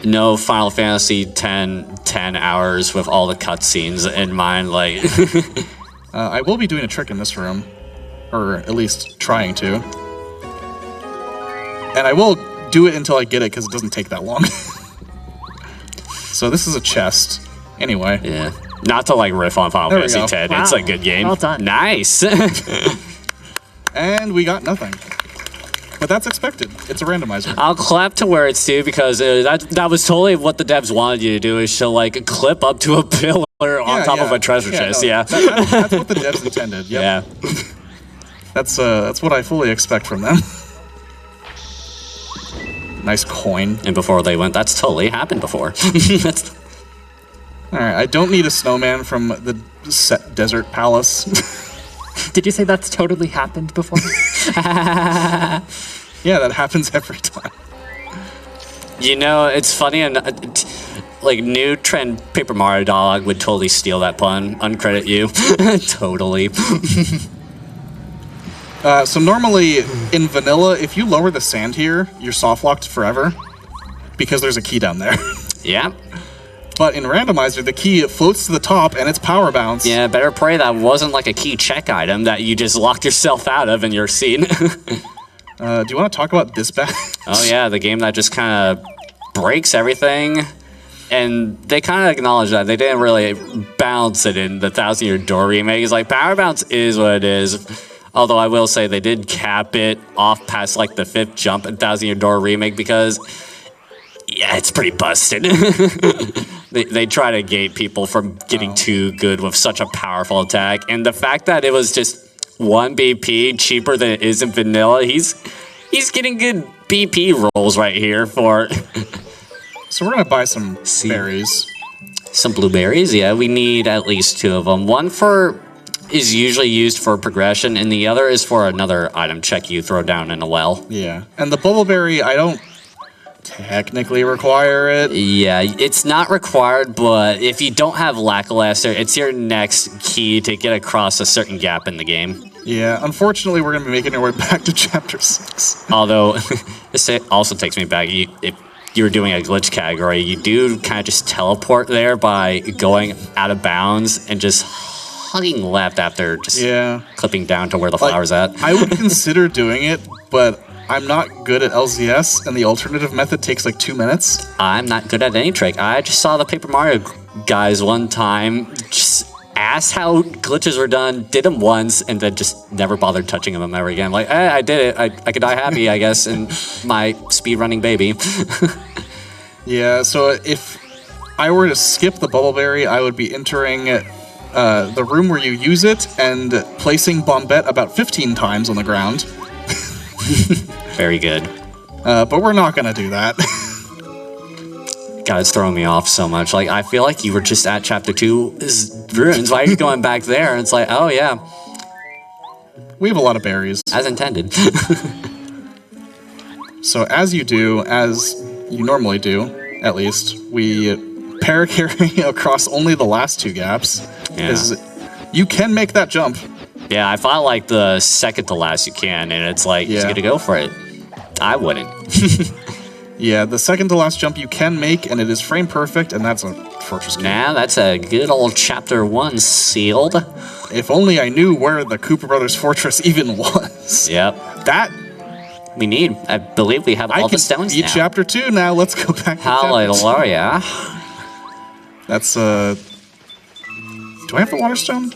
no Final Fantasy 10 hours with all the cutscenes in mind. Like, I will be doing a trick in this room, or at least trying to. And I will do it until I get it, because it doesn't take that long. So this is a chest. Anyway. Yeah. Not to, like, riff on Final Fantasy 10. Wow. It's a good game. Well done. Nice. And we got nothing. But that's expected. It's a randomizer. I'll clap to where it's due, because that was totally what the devs wanted you to do, is to, like, clip up to a pillar on top of a treasure chest. No, that's what the devs intended. Yep. Yeah. That's what I fully expect from them. Nice coin. And before they went, that's totally happened before. That's... All right, I don't need a snowman from the desert palace. Did you say that's totally happened before? Yeah, that happens every time. You know, it's funny, and like, new trend Paper Mario Dog would totally steal that pun. Uncredit you. Totally. So normally in vanilla, if you lower the sand here, you're soft locked forever because there's a key down there. Yeah. But in randomizer, the key floats to the top and it's power bounce. Yeah, better pray that wasn't like a key check item that you just locked yourself out of in your scene. Do you want to talk about this bag? Oh yeah, the game that just kind of breaks everything. And they kind of acknowledge that. They didn't really balance it in the 1,000 Year Door remake. It's like, power bounce is what it is. Although I will say they did cap it off past like the 5th jump in 1,000 Year Door remake, because yeah, it's pretty busted. They try to gate people from getting too good with such a powerful attack. And the fact that it was just 1 BP cheaper than it is in vanilla, he's getting good BP rolls right here for... So we're going to buy some berries. Some blueberries, yeah. We need at least 2 of them. One is usually used for progression, and the other is for another item check you throw down in a well. Yeah. And the bubbleberry, I don't technically require it. Yeah, it's not required, but if you don't have Lackluster, it's your next key to get across a certain gap in the game. Yeah, unfortunately, we're going to be making our way back to Chapter 6. Although, this also takes me back. If you were doing a glitch category, you do kind of just teleport there by going out of bounds and just hugging left after just clipping down to where the flower's at. I would consider doing it, but I'm not good at LZS, and the alternative method takes like 2 minutes. I'm not good at any trick. I just saw the Paper Mario guys one time, just asked how glitches were done, did them once, and then just never bothered touching them ever again. Like, I did it. I could die happy, I guess, in my speedrunning baby. Yeah, so if I were to skip the Bubbleberry, I would be entering the room where you use it and placing Bombette about 15 times on the ground. Very good. But we're not going to do that. God, it's throwing me off so much. Like, I feel like you were just at Chapter 2's ruins. Why are you going back there? And it's like, oh, yeah. We have a lot of berries. As intended. So as you normally do, at least, we paracarry across only the last 2 gaps. Yeah. You can make that jump. Yeah, I thought like the second to last you can, and it's like, you just gotta go for it. I wouldn't. Yeah, the second to last jump you can make, and it is frame perfect, and that's a fortress key. Nah, that's a good old Chapter 1 sealed. If only I knew where the Koopa Brothers fortress even was. Yep. That I believe we have all the stones now. Chapter 2 now. Let's go back to Hallelujah. That's, do I have the water stone?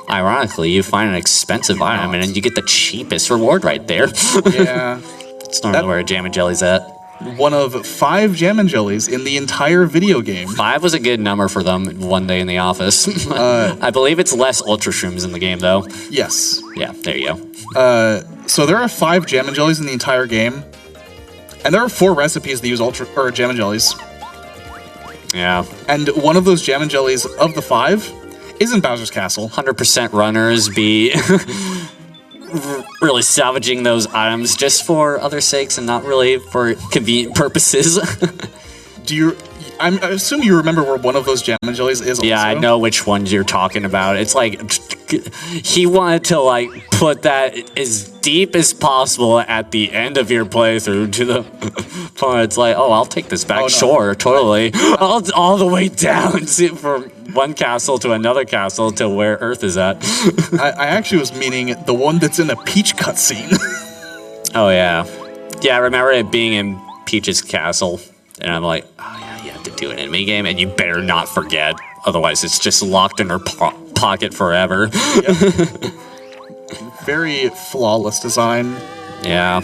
Ironically, you find an expensive item, and then you get the cheapest reward right there. Yeah. It's normally where a Jam and Jelly's at. One of 5 Jam and Jellies in the entire video game. 5 was a good number for them one day in the office. I believe it's less Ultra Shrooms in the game, though. Yes. Yeah, there you go. So there are 5 Jam and Jellies in the entire game. And there are 4 recipes that use Jam and Jellies. Yeah. And one of those Jam and Jellies of the 5 is in Bowser's Castle. 100% runners be really salvaging those items just for other sakes and not really for convenient purposes. I assume you remember where one of those Jam and Jellies is also? Yeah, I know which ones you're talking about. It's like, he wanted to like put that as deep as possible at the end of your playthrough to the point it's like, oh, I'll take this back. Oh, no. Sure, totally. all the way down from one castle to another castle to where Earth is at. I actually was meaning the one that's in the Peach cutscene. Oh, yeah. Yeah, I remember it being in Peach's castle. And I'm like, oh, yeah, you have to do an enemy game, and you better not forget. Otherwise, it's just locked in her pocket forever. Yep. Very flawless design. Yeah.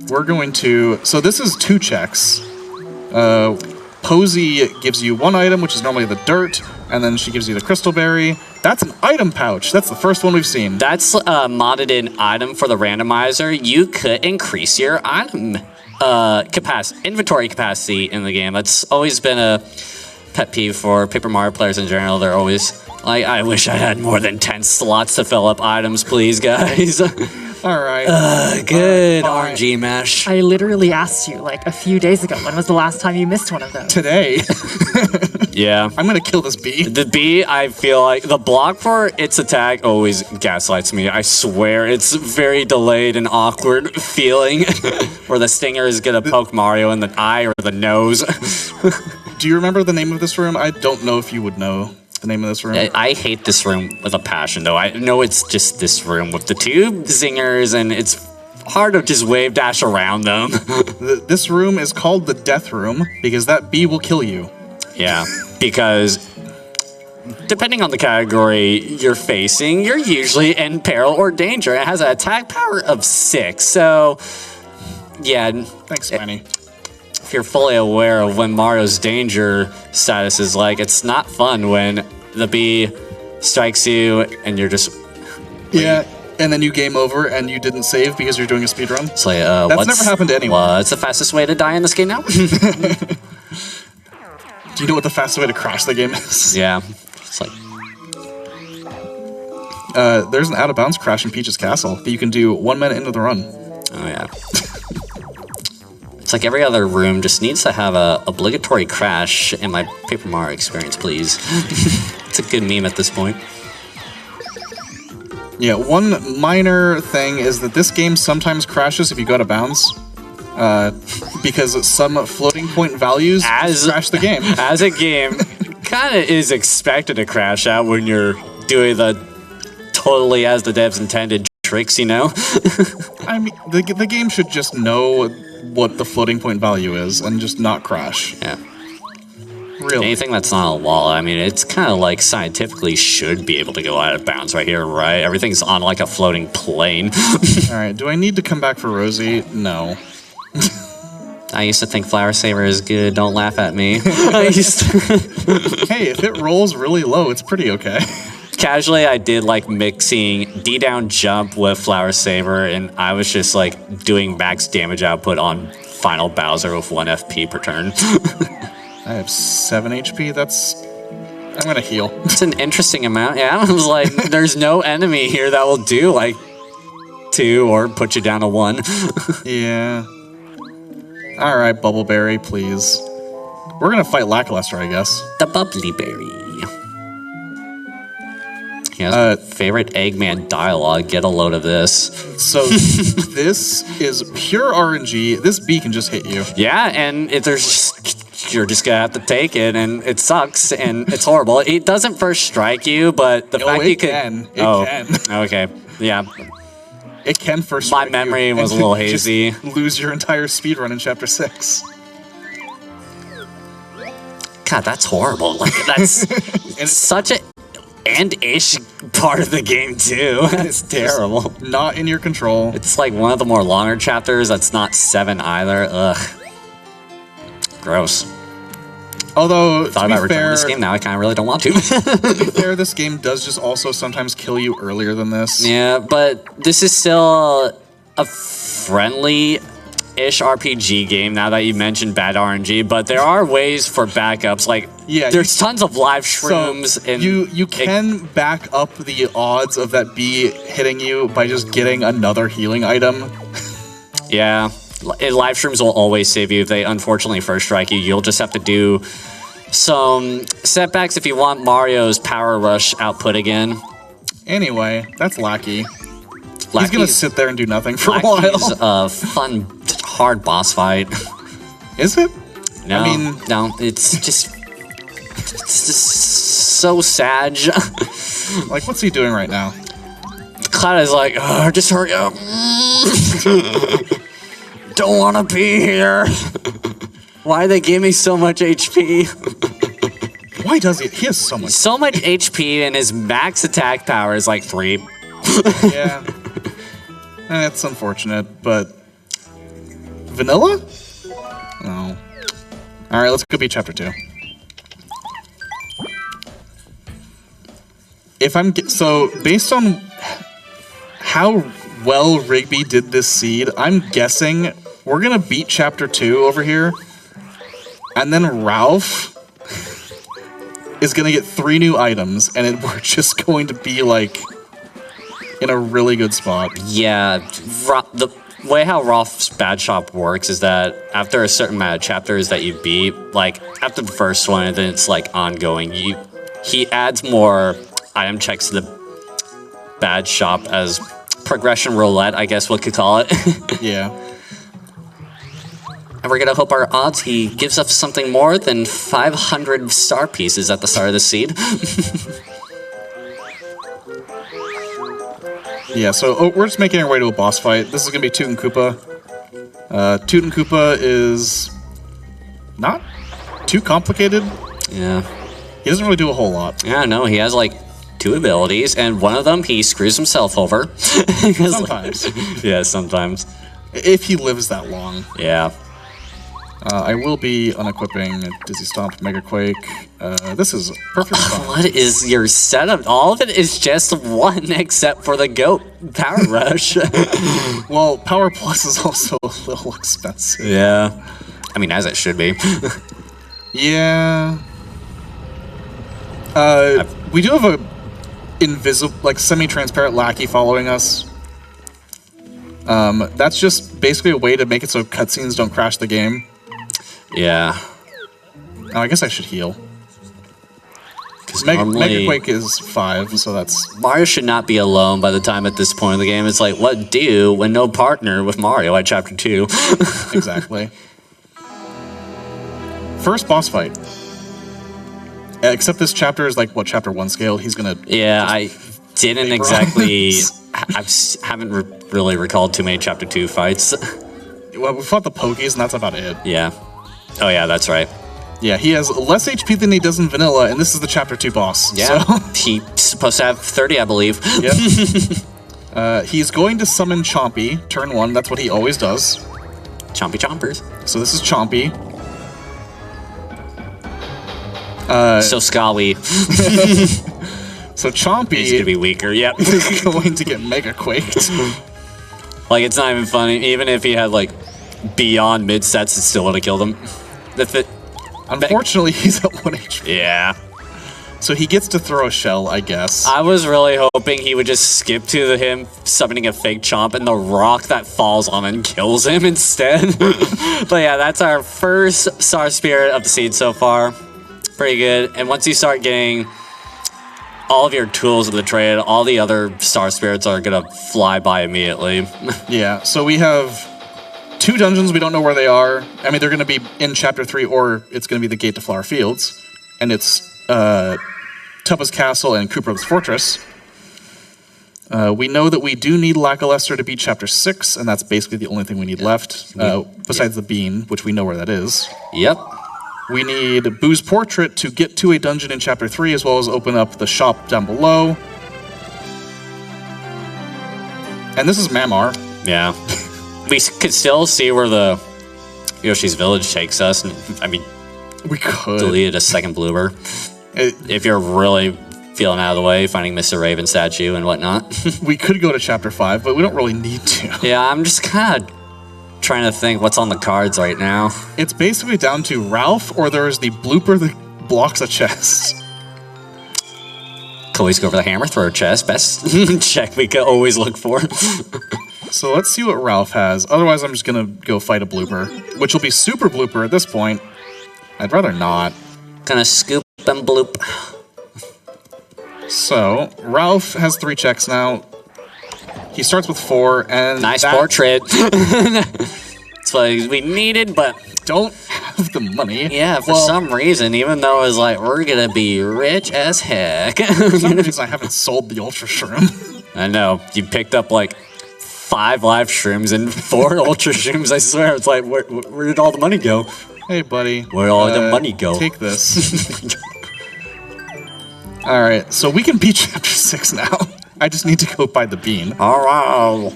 We're going to... So this is 2 checks. Posey gives you 1 item, which is normally the dirt, and then she gives you the crystal berry. That's an item pouch. That's the first one we've seen. That's a modded in item for the randomizer. You could increase your item inventory capacity in the game. That's always been a pet peeve for Paper Mario players in general. They're always like, I wish I had more than 10 slots to fill up items, please, guys. All right. Good RNG mesh. I literally asked you like a few days ago, when was the last time you missed one of those? Today. Yeah. I'm going to kill this bee. The bee, I feel like the block for its attack always gaslights me. I swear. It's very delayed and awkward feeling where the stinger is going to poke Mario in the eye or the nose. Do you remember the name of this room? I don't know if you would know the name of this room. I hate this room with a passion, though. I know it's just this room with the 2 zingers, and it's hard to just wave dash around them. This room is called the Death Room because that bee will kill you. Yeah, because depending on the category you're facing, you're usually in peril or danger. It has an attack power of 6, so yeah. Thanks, Manny. If you're fully aware of when Mario's danger status is like, it's not fun when the bee strikes you and you're just... Yeah, and then you game over and you didn't save because you're doing a speedrun. It's like, that's never happened to anyone. What's the fastest way to die in this game now? Do you know what the fastest way to crash the game is? Yeah. It's like... there's an out-of-bounds crash in Peach's Castle that you can do 1 minute into the run. Oh, yeah. It's like every other room just needs to have a obligatory crash in my Paper Mario experience, please. It's a good meme at this point. Yeah, one minor thing is that this game sometimes crashes if you go out of bounds. Because some floating point values crash the game. As a game, kind of is expected to crash out when you're doing the totally as the devs intended tricks, you know? I mean, the game should just know what the floating point value is and just not crash. Yeah. Really. Anything that's not a wall, I mean, it's kind of like scientifically should be able to go out of bounds right here, right? Everything's on like a floating plane. Alright, do I need to come back for Rosie? No. I used to think Flower Saver is good. Don't laugh at me. Hey, if it rolls really low, it's pretty okay. Casually, I did like mixing D down jump with Flower Saver, and I was just like doing max damage output on Final Bowser with 1 FP per turn. I have 7 HP. I'm gonna heal. It's an interesting amount. Yeah, I was like, there's no enemy here that will do like 2 or put you down to 1. Yeah. Alright, Bubbleberry, please. We're gonna fight Lackluster, I guess. The Bubbly Berry. He has favorite Eggman dialogue. Get a load of this. So this is pure RNG. This bee can just hit you. Yeah, and you're just gonna have to take it, and it sucks, and it's horrible. It doesn't first strike you, but the fact you can. It can. Okay. Yeah. It can first. My memory was a little hazy. Just lose your entire speedrun in Chapter 6. God, that's horrible. Like that's it's such a end-ish part of the game too. It's terrible. Not in your control. It's like one of the more longer chapters that's not 7 either. Ugh. Gross. Although, thought about returning this game now, I kind of really don't want to. To be fair, this game does just also sometimes kill you earlier than this. Yeah, but this is still a friendly-ish RPG game now that you mentioned bad RNG, but there are ways for backups. Like, there's tons of live shrooms. So you can back up the odds of that bee hitting you by just getting another healing item. Yeah. Live shrooms will always save you. If they unfortunately first strike you, you'll just have to do some setbacks if you want Mario's Power Rush output again. Anyway, that's Lackey. He's gonna sit there and do nothing for a while. It's a fun, hard boss fight. Is it? No, I mean, no. It's just so sad. Like, what's he doing right now? Cloud is like, just hurry up. Don't want to be here. Why they give me so much HP? Why does he? He has so much. So much HP, and his max attack power is like 3. Yeah. That's unfortunate, but vanilla? No. All right, let's go beat Chapter 2. So based on how well Rigby did this seed, I'm guessing we're gonna beat Chapter 2 over here, and then Ralph is gonna get 3 new items, and we're just going to be like in a really good spot. Yeah, the way how Ralph's Bad Shop works is that after a certain amount of chapters that you beat, like after the first one, and then it's like ongoing, he adds more item checks to the Bad Shop as progression roulette, I guess we could call it. Yeah. And we're gonna hope our odds he gives us something more than 500 star pieces at the start of the seed. Yeah, so we're just making our way to a boss fight. This is gonna be Tutankoopa. Tutankoopa is not too complicated. Yeah. He doesn't really do a whole lot. Yeah, no, he has like 2 abilities, and one of them he screws himself over. Sometimes. Yeah, sometimes. If he lives that long. Yeah. I will be unequipping Dizzy Stomp, Mega Quake. This is perfect fun. What is your setup? All of it is just 1 except for the GOAT Power Rush. Well, Power Plus is also a little expensive. Yeah. I mean, as it should be. Yeah. We do have a invisible, like semi-transparent lackey following us. That's just basically a way to make it so cutscenes don't crash the game. Yeah. Oh, I guess I should heal. Normally, Mega Quake is 5, so that's... Mario should not be alone by the time at this point of the game. It's like, what do when no partner with Mario at Chapter 2? Exactly. First boss fight. Except this chapter is like, what, Chapter 1 scale? He's gonna... Yeah, I didn't exactly... haven't really recalled too many Chapter 2 fights. Well, we fought the Pokies, and that's about it. Yeah. Oh, yeah, that's right. Yeah, he has less HP than he does in Vanilla, and this is the Chapter 2 boss. Yeah, so. he's supposed to have 30, I believe. Yep. He's going to summon Chompy, turn 1, that's what he always does. Chompy Chompers. So this is Chompy. So Scaly. So Chompy... He's gonna be weaker, yep. is going to get Mega Quaked. Like, it's not even funny. Even if he had, like, beyond mid-sets, it still would have killed him. Unfortunately, he's at 1 HP. Yeah. So he gets to throw a shell, I guess. I was really hoping he would just skip to him summoning a fake Chomp and the rock that falls on and kills him instead. But yeah, that's our first Star Spirit of the seed so far. Pretty good. And once you start getting all of your tools of the trade, all the other Star Spirits are going to fly by immediately. Yeah, so we have 2 dungeons, we don't know where they are. I mean, they're going to be in Chapter 3, or it's going to be the Gate to Flower Fields. And it's Tubba's Castle and Koopa Bros Fortress. We know that we do need Lackluster to beat Chapter 6, and that's basically the only thing we need left, besides the Bean, which we know where that is. Yep. We need Boo's Portrait to get to a dungeon in Chapter 3, as well as open up the shop down below. And this is Mamar. Yeah. We could still see where the Yoshi's Village takes us. And, I mean, We could. deleted a second Blooper. If you're really feeling out of the way, finding Mr. Raven statue and whatnot. We could go to Chapter 5, but we don't really need to. Yeah, I'm just kind of trying to think what's on the cards right now. It's basically down to Ralph, or there's the Blooper that blocks a chest. Could always go for the hammer throw chest. Best check we could always look for. So let's see what Ralph has. Otherwise, I'm just going to go fight a Blooper, which will be Super Blooper at this point. I'd rather not. Gonna scoop and bloop. So, Ralph has 3 checks now. He starts with 4, and Nice portrait. That's what we needed, but don't have the money. yeah, for some reason, even though it's like, we're gonna be rich as heck. For some reason, I haven't sold the Ultra Shroom. I know, you picked up like 5 live shrooms and 4 ultra shrooms, I swear. It's like, where did all the money go? Hey, buddy. Where'd all the money go? Take this. Alright, so we can beat Chapter 6 now. I just need to go buy the Bean. Alright.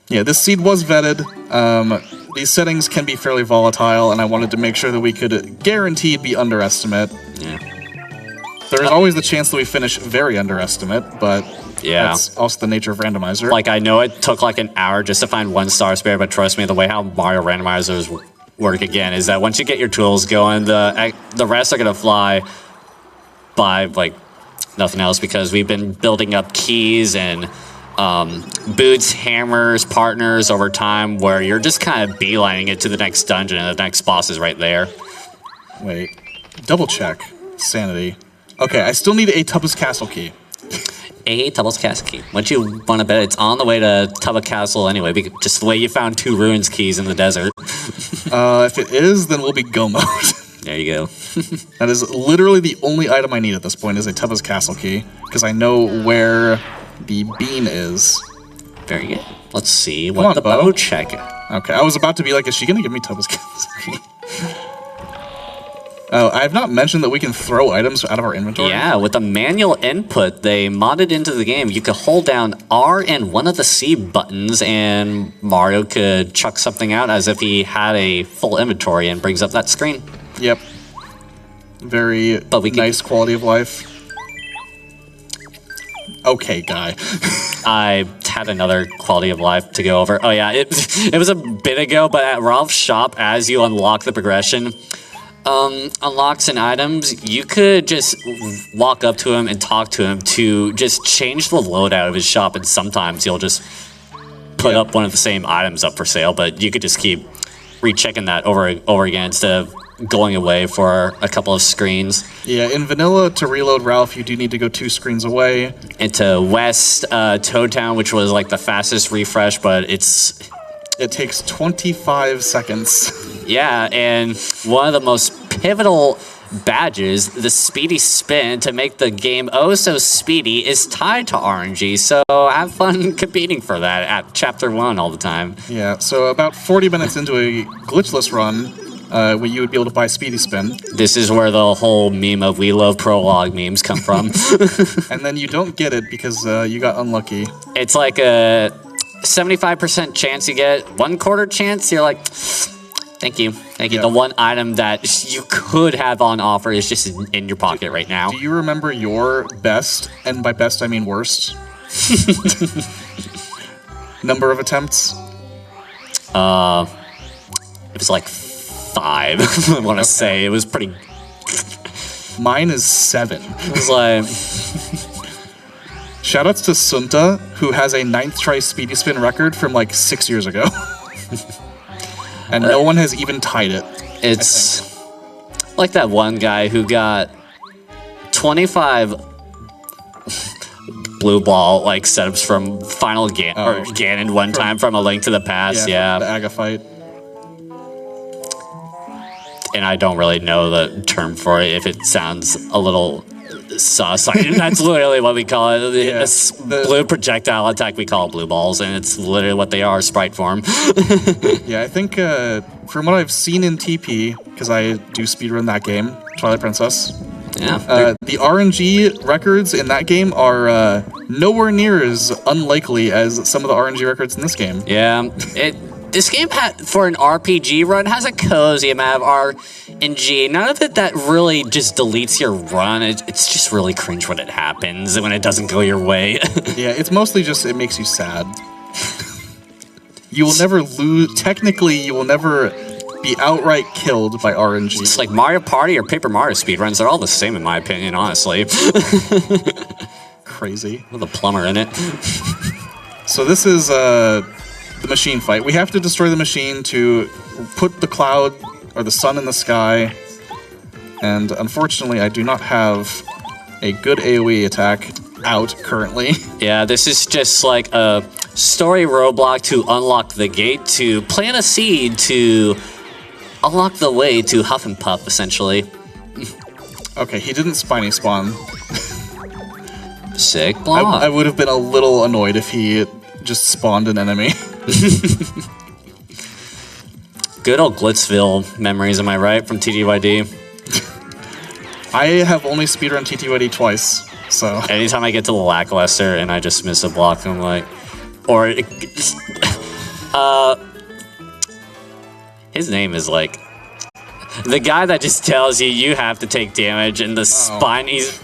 Yeah, this seed was vetted. These settings can be fairly volatile, and I wanted to make sure that we could guaranteed be underestimate. Yeah. There is always the chance that we finish very underestimate, but Yeah. that's also the nature of randomizer. Like, I know it took like an hour just to find 1 Star Spirit, but trust me, the way how Mario randomizers work again is that once you get your tools going, the rest are gonna fly by like nothing else, because we've been building up keys and boots, hammers, partners over time, where you're just kind of beelining it to the next dungeon and the next boss is right there. Wait, double check. Sanity. Okay, I still need a Tubba's Castle key. A Tubba's Castle key. What you want to bet it's on the way to Tubba Castle anyway, just the way you found 2 ruins keys in the desert. If it is, then we'll be go mode. There you go. That is literally the only item I need at this point, is a Tubba's Castle key, because I know where the Bean is. Very good. Let's see Come what on, the Bo. bow check. Okay, I was about to be like, is she gonna give me Tubba's Castle key? Oh, I have not mentioned that we can throw items out of our inventory. Yeah, with the manual input they modded into the game, you could hold down R and one of the C buttons, and Mario could chuck something out as if he had a full inventory and brings up that screen. Yep. Very nice quality of life. Okay, guy. I had another quality of life to go over. Oh yeah, it was a bit ago, but at Ralph's shop, as you unlock the progression, unlocks and items, you could just walk up to him and talk to him to just change the loadout of his shop, and sometimes he'll just put up one of the same items up for sale, but you could just keep rechecking that over again instead of going away for a couple of screens. Yeah, in vanilla, to reload Ralph, you do need to go 2 screens away. Into West Toad Town, which was like the fastest refresh, but it takes 25 seconds. Yeah, and one of the most pivotal badges, the speedy spin to make the game oh so speedy, is tied to RNG, so have fun competing for that at Chapter 1 all the time. Yeah, so about 40 minutes into a glitchless run, where you would be able to buy Speedy Spin. This is where the whole meme of we love prologue memes come from. And then you don't get it because you got unlucky. It's like a 75% chance you get, 1/4 chance you're like, thank you. Yeah. The one item that you could have on offer is just in your pocket right now. Do you remember your best, and by best I mean worst, number of attempts? It was like 5, I want to say. It was pretty... Mine is 7. It was like... Shoutouts to Sunta, who has a 9th try Speedy Spin record from like 6 years ago. And no one has even tied it. It's like that one guy who got 25 blue ball like setups from Final Ganon one time from A Link to the Past. Yeah. The Aga fight. And I don't really know the term for it if it sounds a little sus. That's literally what we call it. Yeah, Blue projectile attack, we call it blue balls, and it's literally what they are, sprite form. Yeah, I think from what I've seen in TP, because I do speedrun that game, Twilight Princess, yeah, the RNG records in that game are nowhere near as unlikely as some of the RNG records in this game. Yeah, this game, for an RPG run, has a cozy amount of RNG. None of it that really just deletes your run. It's just really cringe when it happens and when it doesn't go your way. Yeah, it's mostly just it makes you sad. You will never lose. Technically, you will never be outright killed by RNG. It's like Mario Party or Paper Mario speedruns. They're all the same in my opinion, honestly. Crazy. With a plumber in it. So this is the machine fight. We have to destroy the machine to put the cloud or the sun in the sky. And unfortunately, I do not have a good AoE attack out currently. Yeah, this is just like a story roadblock to unlock the gate, to plant a seed, to unlock the way to Huff and Puff, essentially. Okay, he didn't spiny spawn. Sick block. I would have been a little annoyed if he just spawned an enemy. Good old Glitzville memories, am I right, from TTYD? I have only speedrun TTYD twice, so... Anytime I get to the lackluster and I just miss a block, I'm like... Or... his name is like... The guy that just tells you have to take damage, and the spine, he's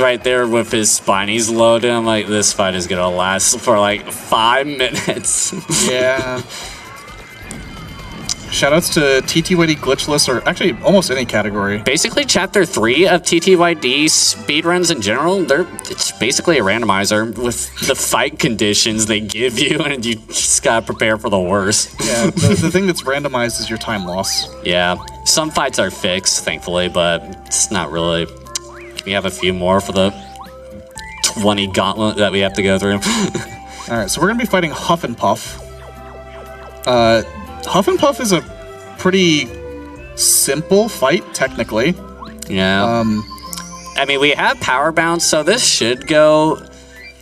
right there with his spine. He's loaded. I'm like, this fight is gonna last for like 5 minutes. Yeah. Shoutouts to TTYD glitchless, or actually almost any category. Basically, Chapter 3 of TTYD speedruns in general, it's basically a randomizer with the fight conditions they give you, and you just gotta prepare for the worst. Yeah, the thing that's randomized is your time loss. Yeah, some fights are fixed, thankfully, but it's not really. We have a few more for the 20 gauntlet that we have to go through. Alright, so we're gonna be fighting Huff and Puff. Huff and Puff is a pretty simple fight, technically. Yeah. I mean, we have power bounce, so this should go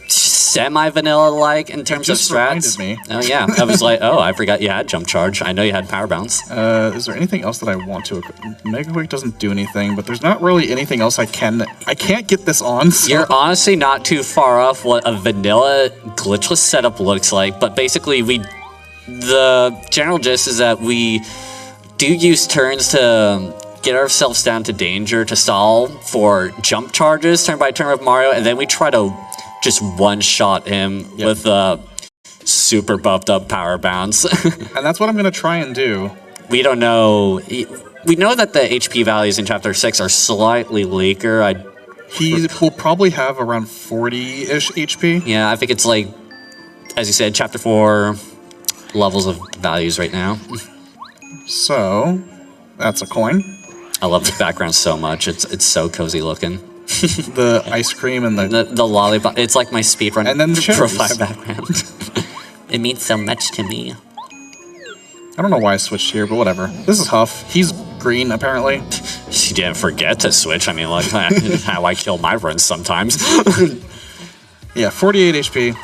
semi-vanilla-like in terms of strats. Reminded me. Oh, yeah. I was like, oh, I forgot you had jump charge. I know you had power bounce. Is there anything else that I want to... Mega Quake doesn't do anything, but there's not really anything else I can't get this on, so... You're honestly not too far off what a vanilla glitchless setup looks like, but basically the general gist is that we do use turns to get ourselves down to danger, to stall for jump charges turn by turn with Mario, and then we try to just one-shot him with a super buffed up power bounce. And that's what I'm going to try and do. We don't know. We know that the HP values in Chapter 6 are slightly weaker. He will probably have around 40-ish HP. Yeah, I think it's like as you said, Chapter 4 levels of values right now. So, that's a coin. I love the background so much. It's so cozy looking. The ice cream and The lollipop. It's like my speedrun and then the cherries. profile background. It means so much to me. I don't know why I switched here, but whatever. This is Huff. He's green, apparently. She didn't forget to switch. I mean, like how I kill my runs sometimes. Yeah, 48 HP.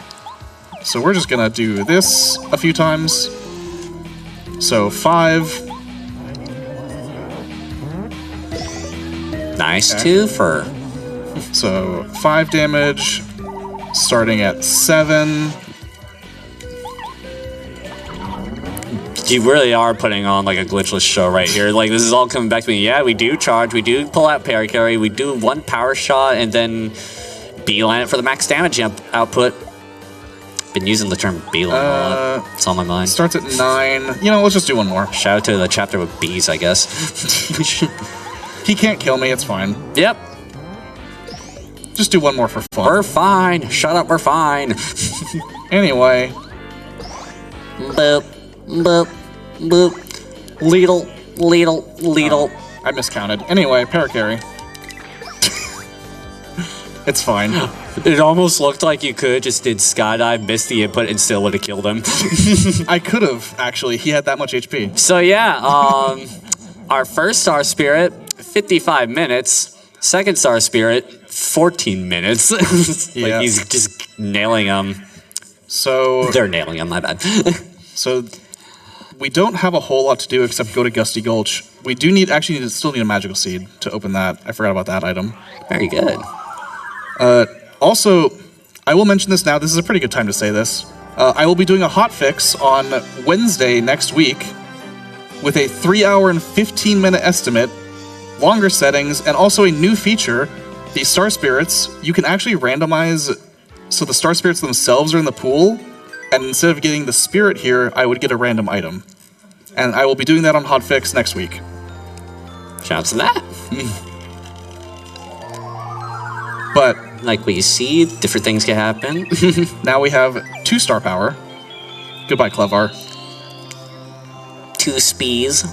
So we're just gonna do this a few times. So 5. Nice twofer. So 5 damage, starting at 7. You really are putting on like a glitchless show right here. Like this is all coming back to me. Yeah, we do charge, we do pull out parry carry, we do 1 power shot, and then beeline it for the max damage output. Been using the term beeline a lot. It's on my mind. Starts at 9. You know, let's just do one more. Shout out to the chapter with bees, I guess. He can't kill me, it's fine. Yep. Just do one more for fun. We're fine. Shut up, we're fine. Anyway. Boop, boop, boop. Leedle, leedle, leedle. Oh, I miscounted. Anyway, paracarry. It's fine. It almost looked like you could just did skydive, missed the input, and still would have killed him. I could have, actually. He had that much HP. So yeah, our first Star Spirit, 55 minutes. Second Star Spirit, 14 minutes. Yeah. Like he's just nailing them. So They're nailing him, my bad. So we don't have a whole lot to do except go to Gusty Gulch. We do still need a magical seed to open that. I forgot about that item. Very good. Also, I will mention this now. This is a pretty good time to say this. I will be doing a hotfix on Wednesday next week with a 3-hour and 15-minute estimate, longer settings, and also a new feature. The Star Spirits, you can actually randomize, so the Star Spirits themselves are in the pool, and instead of getting the Spirit here, I would get a random item. And I will be doing that on hotfix next week. Shouts to that. But Like what you see, different things can happen. now we have 2 star power. Goodbye, Clevar. 2 spees.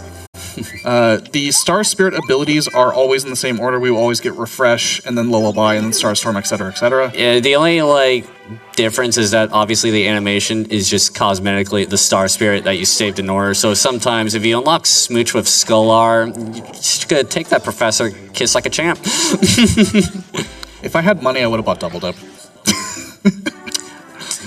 The Star Spirit abilities are always in the same order. We will always get Refresh, and then Lullaby, and then Starstorm, etc., etc. Yeah, the only like difference is that obviously the animation is just cosmetically the Star Spirit that you saved in order. So sometimes if you unlock Smooch with Skular, you just gotta take that Professor Kiss like a champ. If I had money, I would have bought Double Dip.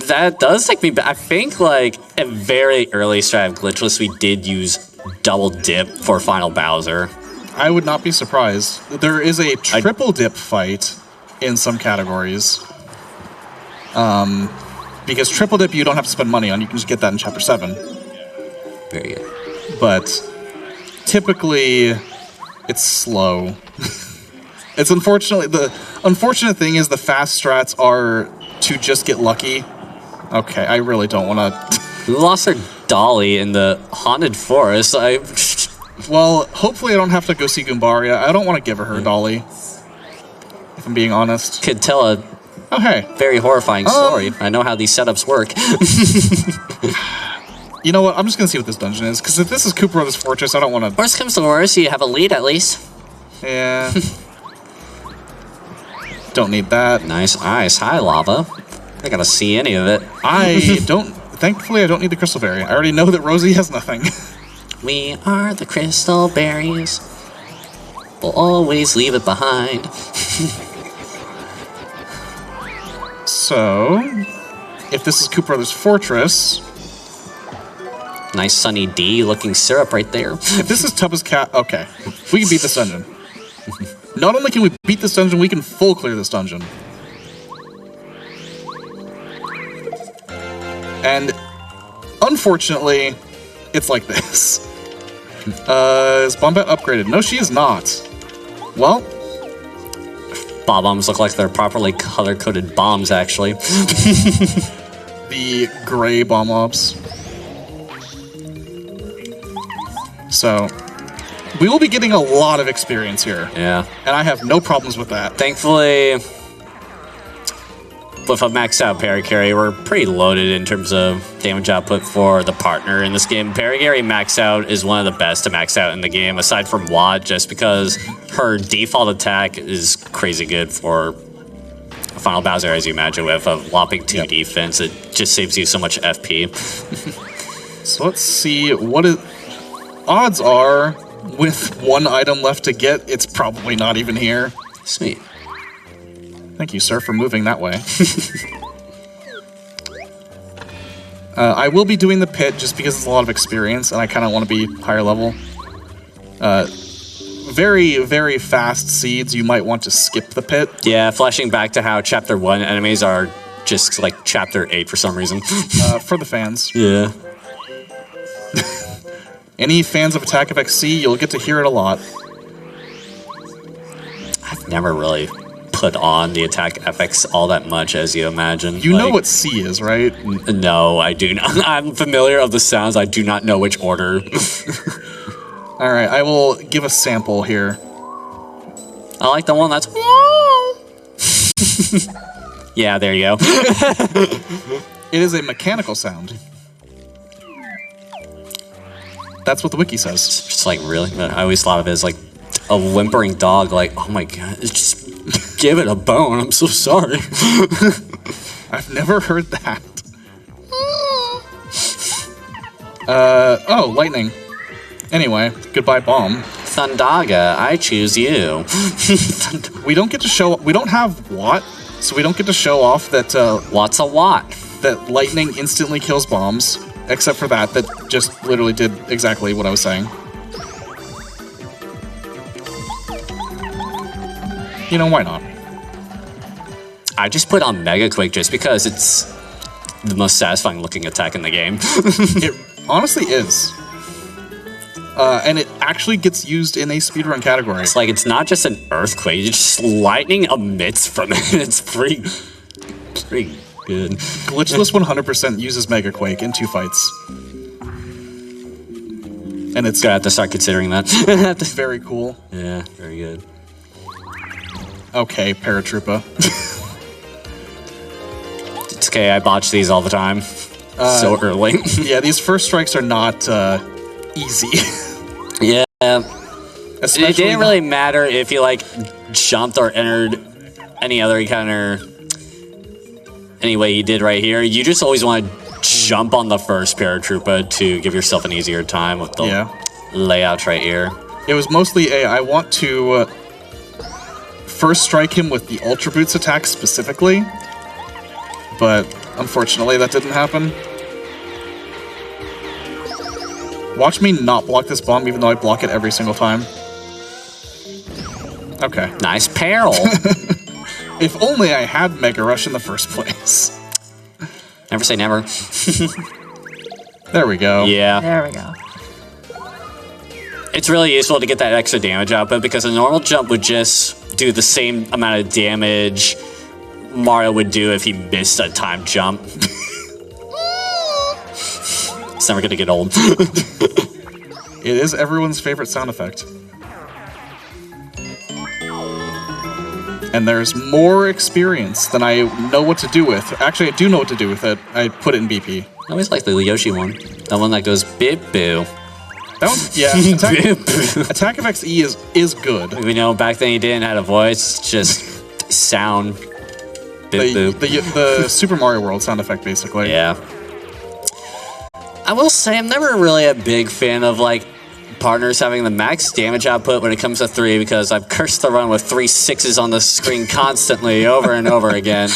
That does take me back. I think like a very early strat of Glitchless, we did use Double Dip for Final Bowser. I would not be surprised. There is a triple dip fight in some categories. Because triple dip you don't have to spend money on. You can just get that in Chapter 7. Very good. But typically, it's slow. It's unfortunately, the unfortunate thing is the fast strats are to just get lucky. Okay, I really don't want to... We lost our Dolly in the Haunted Forest. Well, hopefully I don't have to go see Goombaria. I don't want to give her her Dolly, if I'm being honest. Could tell a very horrifying story. I know how these setups work. You know what? I'm just going to see what this dungeon is, because if this is Koopa Bros. Fortress, I don't want to... Worst comes to worst, you have a lead at least. Yeah. Don't need that. Nice ice. Hi, lava. I gotta see any of it. Thankfully, I don't need the Crystal Berry. I already know that Rosie has nothing. We are the Crystal Berries. We'll always leave it behind. So, if this is Koopa Bros. Fortress... Nice sunny D looking syrup right there. If this is Tubba's cat... Okay. We can beat this dungeon. Not only can we beat this dungeon, we can full clear this dungeon. And unfortunately, it's like this. Is Bombette upgraded? No, she is not. Well, Bob-ombs look like they're properly color-coded bombs, actually. The gray bomb ops. So, we will be getting a lot of experience here. Yeah. And I have no problems with that. Thankfully, with a maxed out parry carry, we're pretty loaded in terms of damage output for the partner in this game. Parry carry max out is one of the best to max out in the game, aside from Watt, just because her default attack is crazy good for Final Bowser, as you imagine, with a whopping 2 defense. It just saves you so much FP. So let's see what odds are with one item left to get. It's probably not even here. Sweet. Thank you, sir, for moving that way. I will be doing the pit just because it's a lot of experience, and I kind of want to be higher level. Very, very fast seeds, you might want to skip the pit. Yeah, flashing back to how Chapter 1 enemies are just like Chapter 8 for some reason. For the fans. Yeah. Any fans of Attack of XC, you'll get to hear it a lot. I've never really put on the Attack FX all that much, as you imagine. You know what C is, right? No, I do not. I'm familiar of the sounds. I do not know which order. All right, I will give a sample here. I like the one that's... Yeah, there you go. It is a mechanical sound. That's what the wiki says. It's just like, really? I always thought of it as like a whimpering dog, like, oh my god, just give it a bone, I'm so sorry. I've never heard that. Oh, lightning. Anyway, goodbye, bomb. Thundaga, I choose you. We don't get to show. We don't have Watt, so we don't get to show off that. What's a Watt? That lightning instantly kills bombs. Except for that just literally did exactly what I was saying. You know, why not? I just put on Mega Quake just because it's the most satisfying looking attack in the game. It honestly is. And it actually gets used in a speedrun category. It's like, it's not just an earthquake, it's just lightning emits from it. It's pretty good. Glitchless 100% uses Mega Quake in 2 fights. And it's gonna have to start considering that. very cool. Yeah, very good. Okay, Paratroopa. It's okay, I botch these all the time. So early. Yeah, these first strikes are not easy. Yeah. Especially It didn't really matter if you like jumped or entered any other encounter any way you did right here. You just always want to jump on the first Paratroopa to give yourself an easier time with the layouts right here. It was mostly I want to first strike him with the Ultra Boots attack specifically, but unfortunately that didn't happen. Watch me not block this bomb even though I block it every single time. Okay. Nice parry. If only I had Mega Rush in the first place. Never say never. There we go. Yeah. There we go. It's really useful to get that extra damage output because a normal jump would just do the same amount of damage Mario would do if he missed a timed jump. It's never gonna get old. It is everyone's favorite sound effect. And there's more experience than I know what to do with. Actually, I do know what to do with it. I put it in BP. I always like the Yoshi one. The one that goes bip boo. That one, yeah. Attack of XE is good. You know, back then you didn't have a voice, just sound. Bip boo. The Super Mario World sound effect, basically. Yeah. I will say I'm never really a big fan of like partners having the max damage output when it comes to 3 because I've cursed the run with 3 6s on the screen constantly over and over again.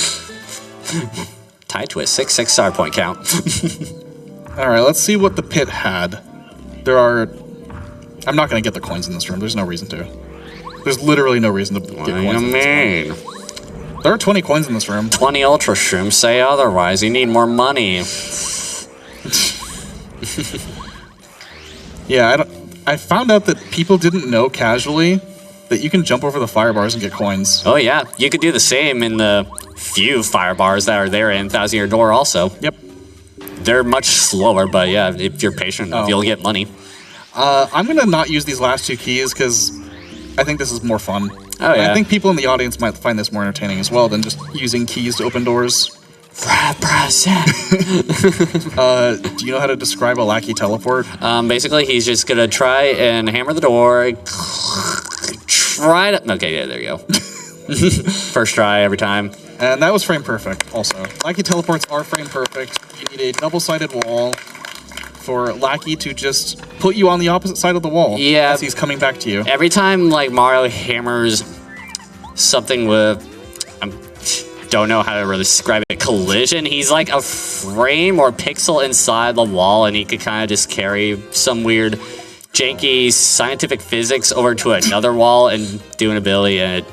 Tie twist, 6 star point count. All right, let's see what the pit had. There are... I'm not going to get the coins in this room. There's no reason to. There's literally no reason to get coins in this room. There are 20 coins in this room. 20 Ultra Shrooms say otherwise. You need more money. Yeah, I found out that people didn't know casually that you can jump over the fire bars and get coins. Oh yeah, you could do the same in the few fire bars that are there in Thousand Year Door also. Yep. They're much slower, but yeah, if you're patient enough, you'll get money. I'm going to not use these last 2 keys because I think this is more fun. Oh, And yeah. I think people in the audience might find this more entertaining as well than just using keys to open doors. Do you know how to describe a lackey teleport? Basically, he's just gonna try and hammer the door. Try to. Okay, yeah, there you go. First try every time. And that was frame perfect also. Lackey teleports are frame perfect. You need a double-sided wall for Lackey to just put you on the opposite side of the wall as he's coming back to you. Every time like Mario hammers something with, I don't know how to really describe it, collision, he's like a frame or pixel inside the wall, and he could kind of just carry some weird janky scientific physics over to another wall and do an ability, and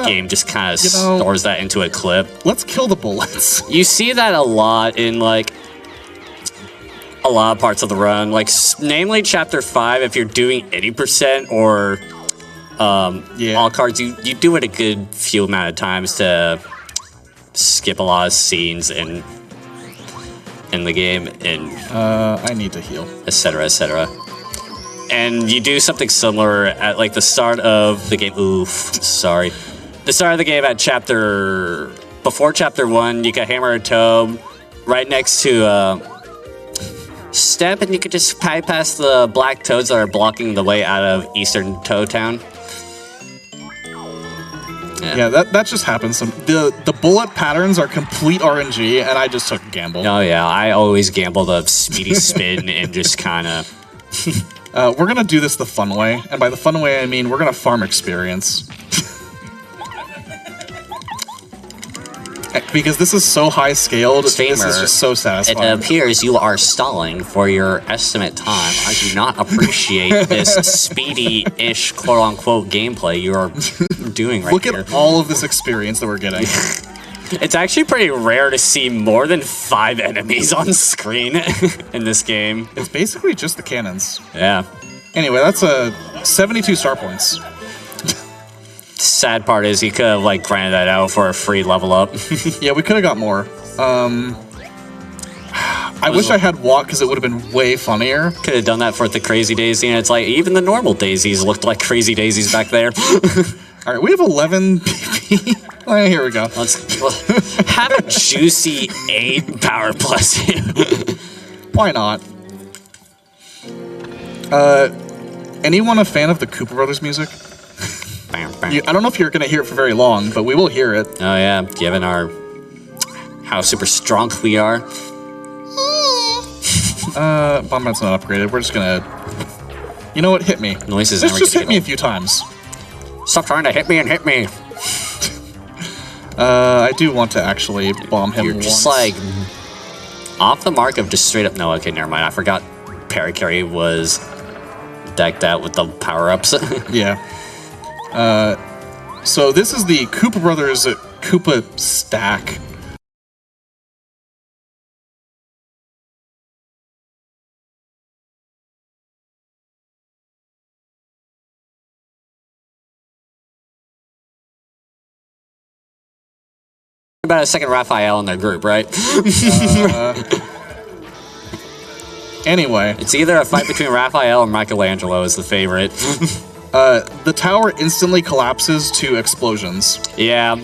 game just kind of stores that into a clip. Let's kill the bullets. You see that a lot in like a lot of parts of the run, like namely chapter 5. If you're doing 80% or all cards, you do it a good few amount of times to skip a lot of scenes in the game, and I need to heal, etc., etc. And you do something similar at like the start of the game. Oof, sorry. The start of the game at before chapter 1, you can hammer a toe right next to step, and you could just bypass the black toads that are blocking the way out of Eastern Toad Town. Yeah, that just happens. The bullet patterns are complete RNG, and I just took a gamble. Oh yeah, I always gamble the speedy spin and just kind of... we're gonna do this the fun way, and by the fun way I mean we're gonna farm experience. Because this is so high scaled, this is just so satisfying. It appears you are stalling for your estimate time. I do not appreciate this speedy-ish quote-unquote gameplay you are doing right here. Look at all of this experience that we're getting. It's actually pretty rare to see more than 5 enemies on screen in this game. It's basically just the cannons. Yeah. Anyway, that's 72 star points. Sad part is he could have like grinded that out for a free level up. Yeah, we could have got more. I wish I had walk because it would have been way funnier. Could have done that for the Crazy Daisy, and it's like even the normal daisies looked like Crazy Daisies back there. All right, we have 11 PP. Oh, here we go. Let's have a juicy 8 power plus. Why not? Anyone a fan of the Koopa Brothers music? I don't know if you're going to hear it for very long, but we will hear it. Oh yeah, given how super strong we are. Bombard's not upgraded. We're just going to... You know what? Hit me. Noises. Just hit me a few times. Stop trying to hit me and hit me. I do want to actually bomb him You're just like off the mark of just straight up... No, okay, never mind. I forgot Parakarry was decked out with the power-ups. Yeah. So this is the Koopa Brothers Koopa stack. About a second Raphael in their group, right? Anyway. It's either a fight between Raphael or Michelangelo is the favorite. The tower instantly collapses to explosions. Yeah.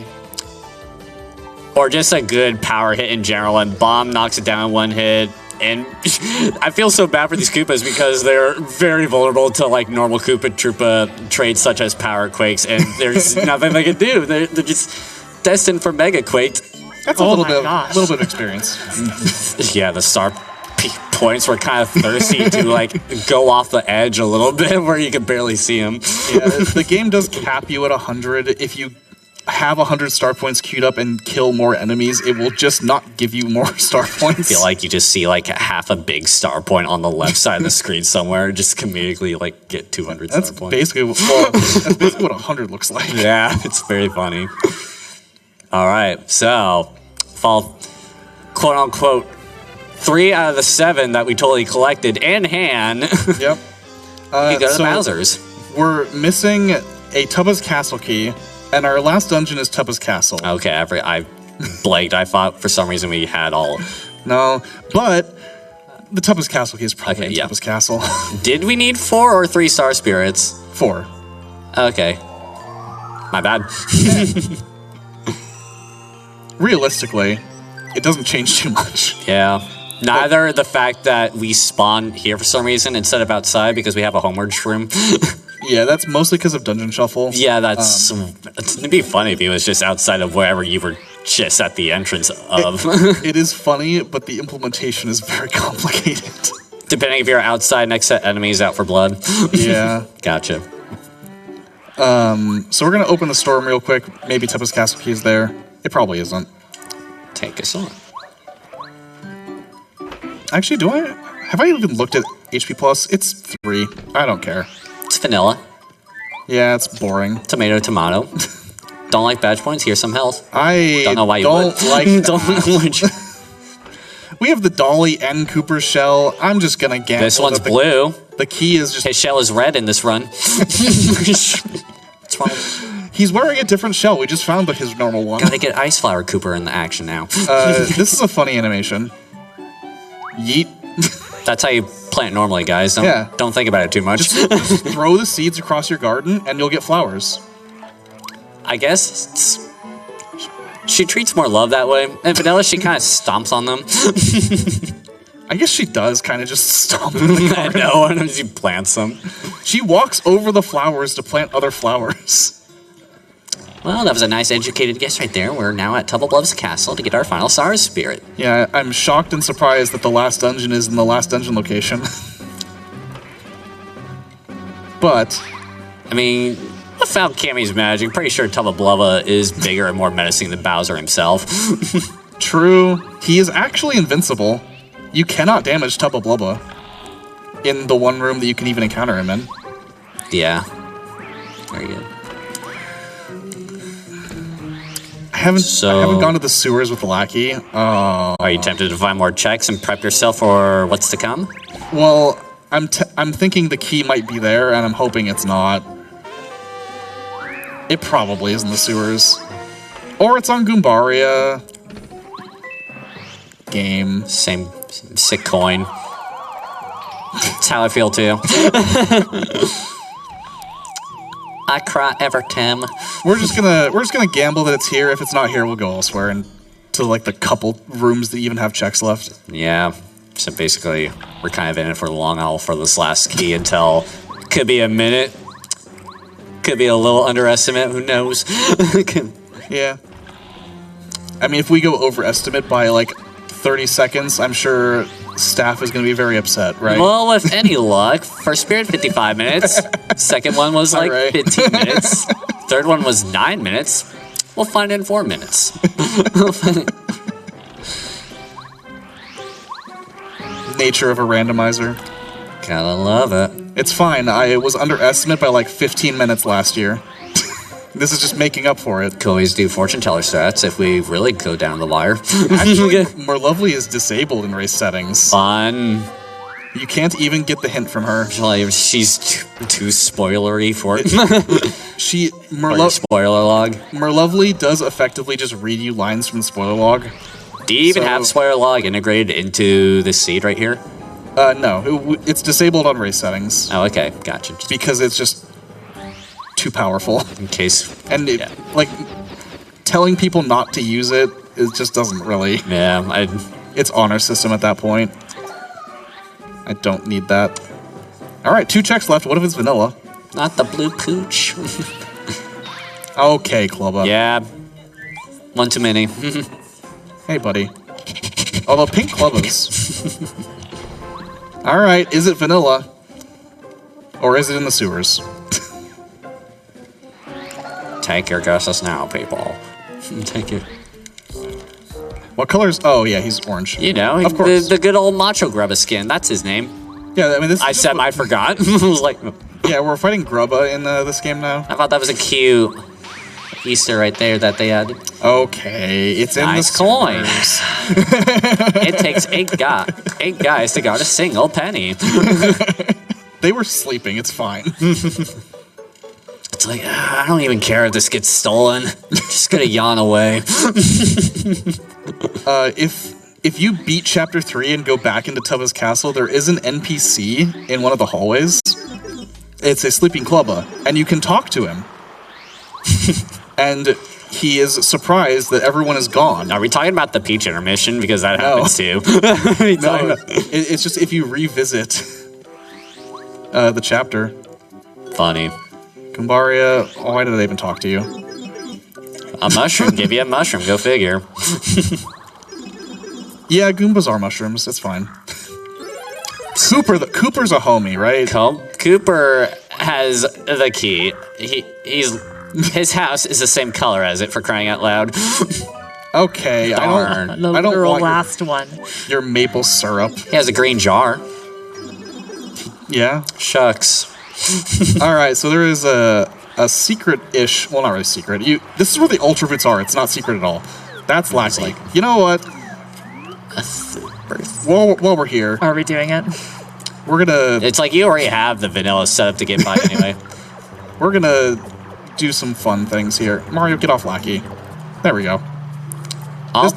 Or just a good power hit in general, and Bomb knocks it down in one hit. And I feel so bad for these Koopas because they're very vulnerable to like normal Koopa Troopa traits such as power quakes, and there's nothing they can do. They're just destined for Mega Quake. That's a little bit of experience. Yeah, the star points were kind of thirsty to like go off the edge a little bit where you could barely see them. Yeah, the game does cap you at 100. If you have 100 star points queued up and kill more enemies, it will just not give you more star points. I feel like you just see like half a big star point on the left side of the screen somewhere, just comedically like get 200 star points. Basically, that's basically what 100 looks like. Yeah, it's very funny. All right, so fall quote unquote 3 out of the 7 that we totally collected in hand. Yep. You go to the Bowsers. We're missing a Tubba's Castle key, and our last dungeon is Tubba's Castle. Okay, I blanked. I thought for some reason we had all. No, but the Tubba's Castle key is probably in Tubba's Castle. Did we need 4 or 3 star spirits? 4. Okay. My bad. Realistically, it doesn't change too much. Yeah. Neither the fact that we spawn here for some reason instead of outside because we have a homeward room. Yeah, that's mostly because of Dungeon Shuffle. Yeah, it'd be funny if he was just outside of wherever you were just at the entrance of. It is funny, but the implementation is very complicated. Depending if you're outside next to enemies out for blood. Yeah. Gotcha. So we're going to open the storm real quick. Maybe Tubba's Castle Key is there. It probably isn't. Take us on. Actually, have I even looked at HP Plus? It's 3. I don't care. It's vanilla. Yeah, it's boring. Tomato, tomato. Don't like badge points? Here's some health. I don't know why you don't would. like Don't know why you... We have the Dolly and Cooper's shell. I'm just going to gamble. This one's blue. The key is just... His shell is red in this run. What's wrong? He's wearing a different shell. We just found his normal one. Gotta get Ice Flower Cooper in the action now. This is a funny animation. Yeet. That's how you plant normally, guys. Don't think about it too much. Just throw the seeds across your garden and you'll get flowers. I guess she treats more love that way. And Vanilla, she kind of stomps on them. I guess she does kind of just stomp in the garden. I know, and she plants them. She walks over the flowers to plant other flowers. Well, that was a nice educated guess right there. We're now at Tubba Bluff's castle to get our final Stars Spirit. Yeah, I'm shocked and surprised that the last dungeon is in the last dungeon location. But... I mean, without Cammy's magic, pretty sure Tubba Blubba is bigger and more menacing than Bowser himself. True. He is actually invincible. You cannot damage Tubba Blubba in the one room that you can even encounter him in. Yeah. Very good. I haven't gone to the sewers with the lackey. Oh. Are you tempted to find more checks and prep yourself for what's to come? Well, I'm thinking the key might be there, and I'm hoping it's not. It probably is in the sewers. Or it's on Goombaria. Game. Same sick coin. That's how I feel too. I cry ever, Tim. We're just gonna gamble that it's here. If it's not here, we'll go elsewhere and to like the couple rooms that even have checks left. Yeah. So basically, we're kind of in it for the long haul for this last key until could be a minute, could be a little underestimate. Who knows? Yeah. I mean, if we go overestimate by like 30 seconds, I'm sure staff is going to be very upset, right? Well, with any luck, first spirit 55 minutes. Second one was like 15 minutes. Third one was 9 minutes. We'll find it in 4 minutes. Nature of a randomizer. Gotta love it. It's fine. I was underestimate by like 15 minutes last year. This is just making up for it. Could always do fortune teller stats if we really go down the wire. Actually, Merlovely is disabled in race settings. Fun. You can't even get the hint from her. She's too spoilery for it. Spoiler log. Merlovely does effectively just read you lines from the spoiler log. Do you even have spoiler log integrated into this seed right here? No. It's disabled on race settings. Oh, okay. Gotcha. Because it's just too powerful. In case. And like telling people not to use it just doesn't really. Yeah, it's honor system at that point. I don't need that. All right, 2 checks left. What if it's vanilla? Not the blue pooch. Okay, Clubba. Yeah. One too many. Hey, buddy. Although pink Clubbas. All right, is it vanilla? Or is it in the sewers? Take your guesses now, people. Take it. What colors? Oh, yeah, he's orange. You know, of course. The good old Macho Grubba skin. That's his name. Yeah, I mean, this. I forgot. I was like, yeah, we're fighting Grubba in this game now. I thought that was a cute Easter right there that they had. Okay, it's nice in the coin. It takes 8 guys to guard a single penny. They were sleeping. It's fine. It's like, I don't even care if this gets stolen. Just gonna yawn away. If you beat Chapter 3 and go back into Tubba's Castle, there is an NPC in one of the hallways. It's a sleeping Clubba, and you can talk to him. and he is surprised that everyone is gone. Are we talking about the Peach intermission? Because that No. happens too. No, it's just if you revisit the chapter. Funny. Kumbaria, why did they even talk to you? A mushroom, give you a mushroom, go figure. Yeah, Goombas are mushrooms, that's fine. Cooper's a homie, right? Cooper has the key. His house is the same color as it, for crying out loud. Okay, Darn. I The don't literal want last one. your maple syrup. He has a green jar. Yeah? Shucks. Alright, so there is a secret-ish, well, not really secret. This is where the Ultra Boots are, it's not secret at all. That's Laxley. You know what? While we're here, Are we doing it? we're gonna It's like you already have the vanilla setup to get by anyway. we're gonna do some fun things here. Mario, get off Lackey. There we go.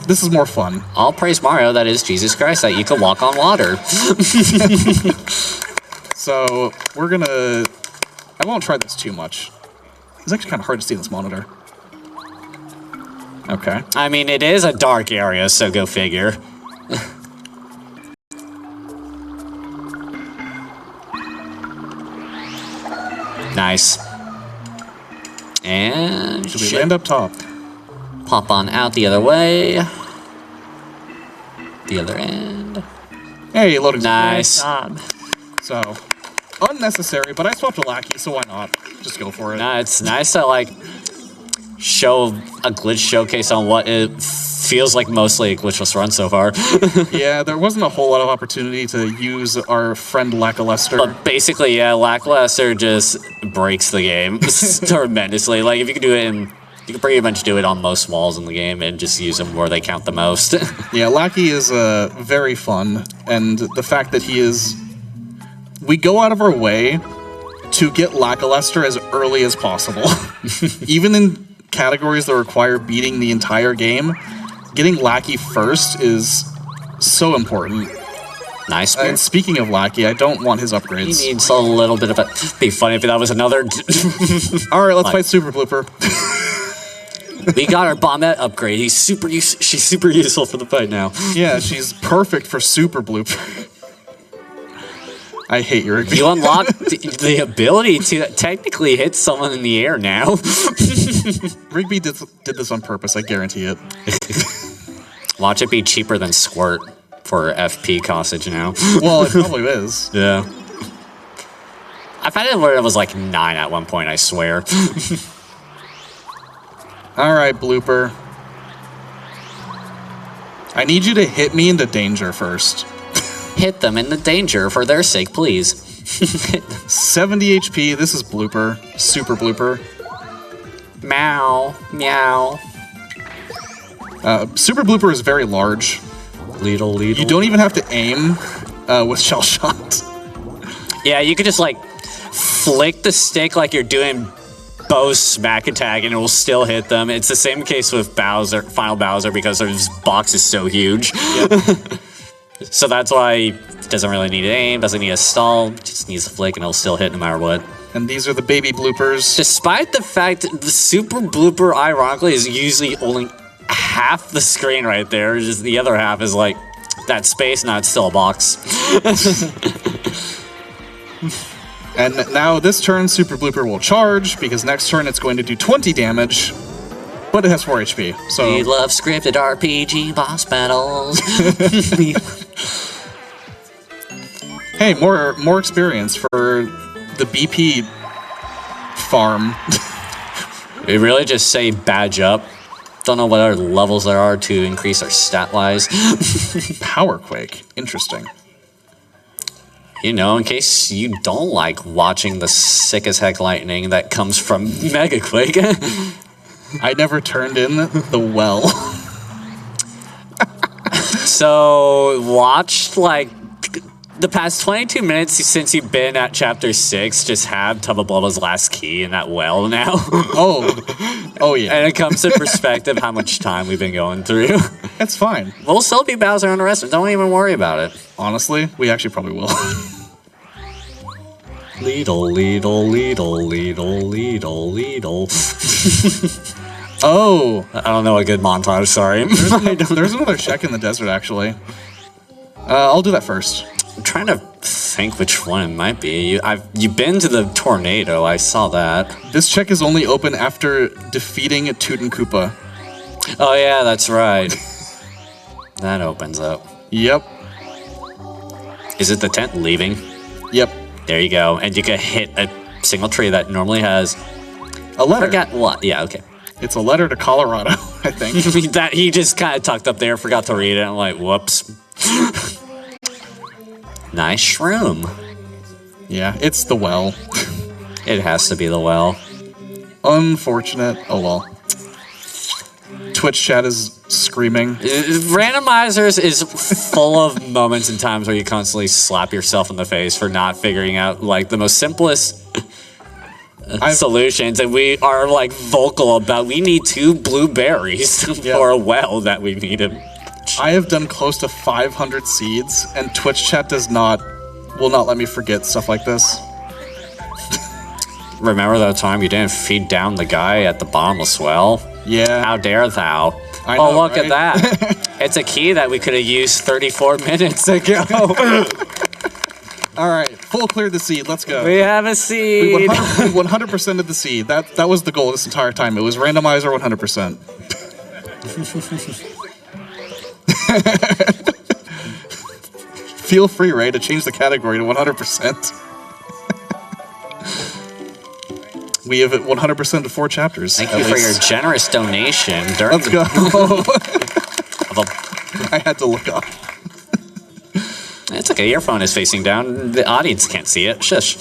This is more fun. All praise Mario, that is Jesus Christ, that you can walk on water. So we're gonna. I won't try this too much. It's actually kind of hard to see in this monitor. Okay. I mean, it is a dark area, so go figure. Nice. And Should we land up top? pop on out the other way. The other end. Hey, loading. Nice. God. So unnecessary, but I swapped a Lackey, so why not? Just go for it. Nah, it's nice to like show a glitch showcase on what it feels like mostly a glitchless run so far. Yeah, there wasn't a whole lot of opportunity to use our friend Lackluster. But basically, yeah, Lackluster just breaks the game tremendously. Like if you could do it in, you can pretty much do it on most walls in the game and just use them where they count the most. Yeah, Lackey is very fun, and the fact that he is... We go out of our way to get Lackluster as early as possible. Even in categories that require beating the entire game, getting Lackey first is so important. Nice. And speaking of Lackey, I don't want his He upgrades. needs a little bit of a... Be funny if that was another... Alright, let's fight Super Blooper. We got our Bombette upgrade. She's super useful for the fight now. Yeah, she's perfect for Super Blooper. I hate your You unlock the ability to technically hit someone in the air now. Rigby did this on purpose, I guarantee it. Watch it be cheaper than Squirt for FP costage now. Well, it probably is. Yeah. I found it where it was like 9 at one point, I swear. Alright, Blooper. I need you to hit me into danger first. Hit them in the danger for their sake, please. 70 HP, this is Blooper. Super Blooper. Meow. Meow. Super Blooper is very large. Little. You don't even have to aim with Shell Shot. Yeah, you could just like flick the stick like you're doing Bow's smack attack and it will still hit them. It's the same case with Bowser, Final Bowser, because his box is so huge. Yep. So that's why it doesn't really need to aim, doesn't need a stall, just needs a flick and it'll still hit no matter what. And these are the baby bloopers. Despite the fact that the Super Blooper, ironically, is usually only half the screen right there, just the other half is like that space, now it's still a box. And now this turn, Super Blooper will charge, because next turn it's going to do 20 damage, but it has 4 HP, so... We love scripted RPG boss battles. Hey, more experience for the BP farm. We really just say badge up. Don't know what other levels there are to increase our stat-wise. Power Quake. Interesting. You know, in case you don't like watching the sick-as-heck lightning that comes from Mega Quake. I never turned in the well. So, watched, like, the past 22 minutes since you've been at Chapter 6, just have Tubba Blubba's last key in that well now. Oh yeah. And it comes to perspective how much time we've been going through. That's fine. We'll still be Bowser on the rest of it. Don't even worry about it. Honestly, we actually probably will. Leedle, leedle, leedle, leedle, leedle, leedle. Oh, I don't know a good montage, sorry. there's another check in the desert, actually. I'll do that first. I'm trying to think which one it might be. You've been to the tornado, I saw that. This check is only open after defeating Tutankoopa. Oh yeah, that's right. That opens up. Yep. Is it the tent leaving? Yep. There you go. And you can hit a single tree that normally has... A letter. Forgot what? Yeah, okay. It's a letter to Colorado, I think. That he just kind of tucked up there, forgot to read it. I'm like, whoops. Nice shroom. Yeah, it's the well. It has to be the well. Unfortunate. Oh well. Twitch chat is screaming. Randomizers is full of moments and times where you constantly slap yourself in the face for not figuring out like the most simplest solutions, and we are like vocal about we need 2 blueberries for a well that we needed. I have done close to 500 seeds, and Twitch chat will not let me forget stuff like this. Remember that time you didn't feed down the guy at the bottomless well? Yeah. How dare thou? I know, Look right? at that. It's a key that we could have used 34 minutes ago. All right, full clear the seed. Let's go. We have a seed. We 100% of the seed. That was the goal this entire time. It was randomizer 100%. Feel free, Ray, to change the category to 100%. We have 100% of 4 chapters. Thank you for your generous donation. Let's go. I I had to look up. It's okay, your phone is facing down. The audience can't see it. Shush.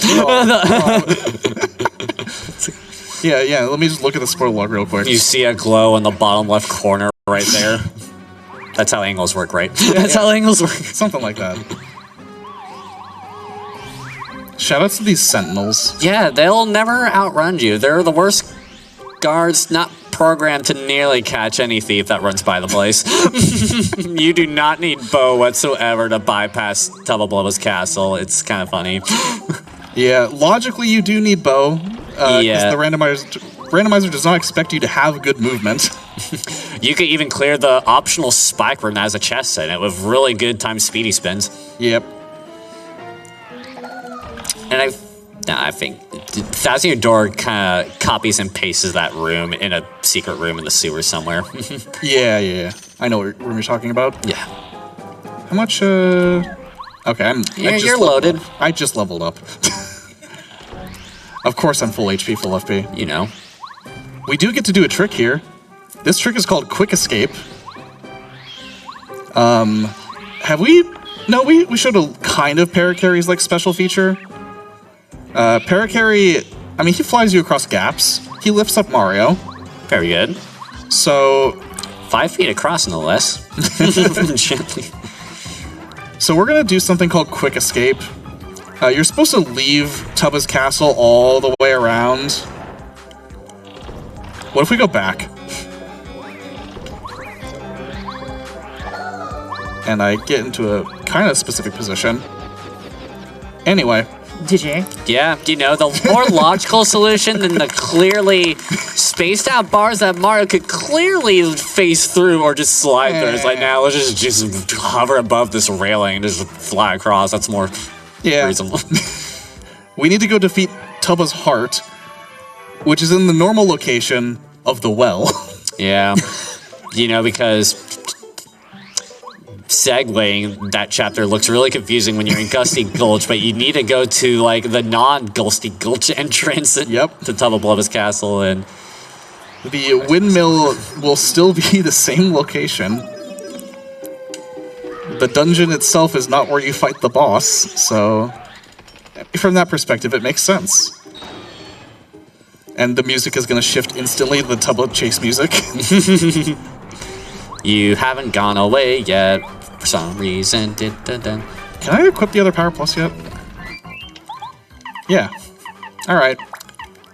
Yeah, let me just look at the spoiler log real quick. You see a glow in the bottom left corner right there. That's how angles work, right? That's how angles work. Something like that. Shoutouts to these sentinels. Yeah, they'll never outrun you. They're the worst guards, not programmed to nearly catch any thief that runs by the place. You do not need bow whatsoever to bypass Tubba Blubba's castle. It's kind of funny. Yeah, logically you do need bow. Yeah. The randomizer does not expect you to have good movement. You could even clear the optional spike room that has a chest in it with really good timed speedy spins. Yep. And I think Thousand Year Door kind of copies and pastes that room in a secret room in the sewer somewhere. Yeah. I know what room you're talking about. Yeah. How much, Okay, You're loaded. I just leveled up. Of course I'm full HP, full FP. You know. We do get to do a trick here. This trick is called Quick Escape. Have we... No, we showed a kind of Paracarry's like special feature. Paracarry, I mean, he flies you across gaps. He lifts up Mario. Very good. So... 5 feet across, no less. Gently. So we're gonna do something called Quick Escape. You're supposed to leave Tubba's castle all the way around. What if we go back? And I get into a kind of specific position. Anyway. DJ. Yeah, you know, the more logical solution than the clearly spaced out bars that Mario could clearly face through or just slide through. It's like, now let's just hover above this railing and just fly across. That's more reasonable. We need to go defeat Tubba's heart, which is in the normal location of the well. Yeah. You know, because segueing that chapter looks really confusing when you're in Gusty Gulch, but you need to go to like the non-Gusty Gulch entrance to Tubba Blubba's castle, and the windmill will still be the same location. The dungeon itself is not where you fight the boss, so from that perspective it makes sense. And the music is going to shift instantly to the Tubba chase music. You haven't gone away yet for some reason. Can I equip the other Power Plus yet? Yeah. Alright.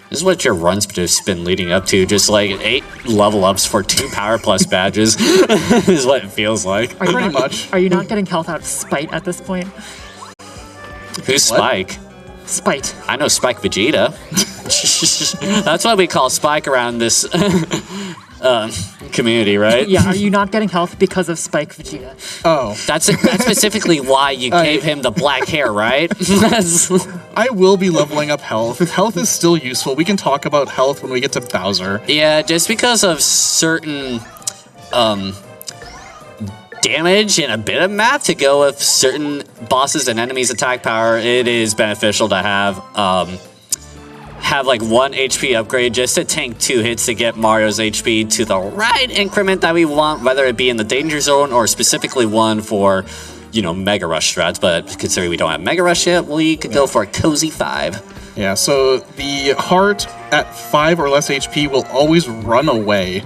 This is what your run's just been leading up to. Just like 8 level ups for 2 Power Plus badges is what it feels like. Pretty much. Are you not getting health out of spite at this point? Who's Spike? Spite. I know Spike Vegeta. That's what we call Spike around this community, right? Yeah, are you not getting health because of Spike Vegeta? Oh. That's specifically why you gave him the black hair, right? I will be leveling up health. Health is still useful. We can talk about health when we get to Bowser. Yeah, just because of certain damage and a bit of math to go with certain bosses and enemies' attack power, it is beneficial to have like 1 HP upgrade just to tank 2 hits to get Mario's HP to the right increment that we want, whether it be in the danger zone or specifically one for, you know, Mega Rush strats. But considering we don't have Mega Rush yet, we could go for a cozy 5. Yeah, so the heart at 5 or less HP will always run away.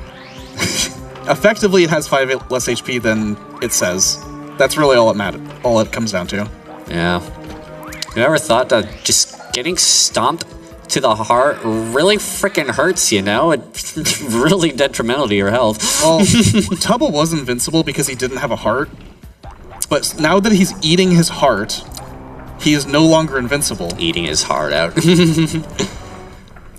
Effectively, it has 5 less HP than it says. That's really all it matters. All it comes down to. Yeah. You ever thought that just getting stomped to the heart really freaking hurts, you know? It's really detrimental to your health. Well, Tubba was invincible because he didn't have a heart. But now that he's eating his heart, he is no longer invincible. Eating his heart out.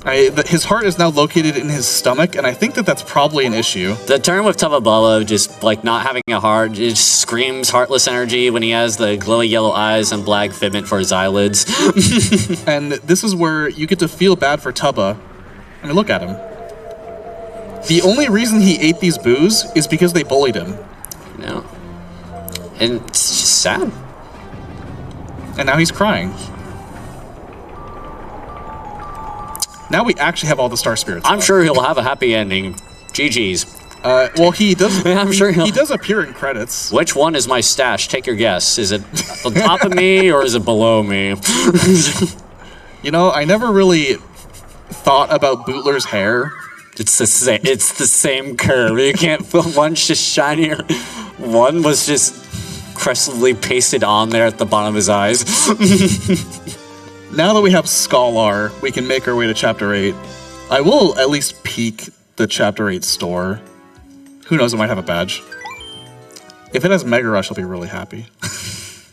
His heart is now located in his stomach, and I think that that's probably an issue. The term with Tubba just like not having a heart, it just screams heartless energy when he has the glowy yellow eyes and black figment for his eyelids. And this is where you get to feel bad for Tubba. I mean, look at him. The only reason he ate these boos is because they bullied him. No. And it's just sad. And now he's crying. Now we actually have all the star spirits. I'm sure he'll have a happy ending. GG's. Well, he does. I'm sure he does appear in credits. Which one is my stash? Take your guess. Is it on top of me or is it below me? You know, I never really thought about Bootler's hair. It's the same. It's the same curve. You can't. One's just shinier. One was just crestedly pasted on there at the bottom of his eyes. Now that we have Scholar, we can make our way to Chapter 8. I will at least peek the Chapter 8 store. Who knows, it might have a badge. If it has Mega Rush, I'll be really happy.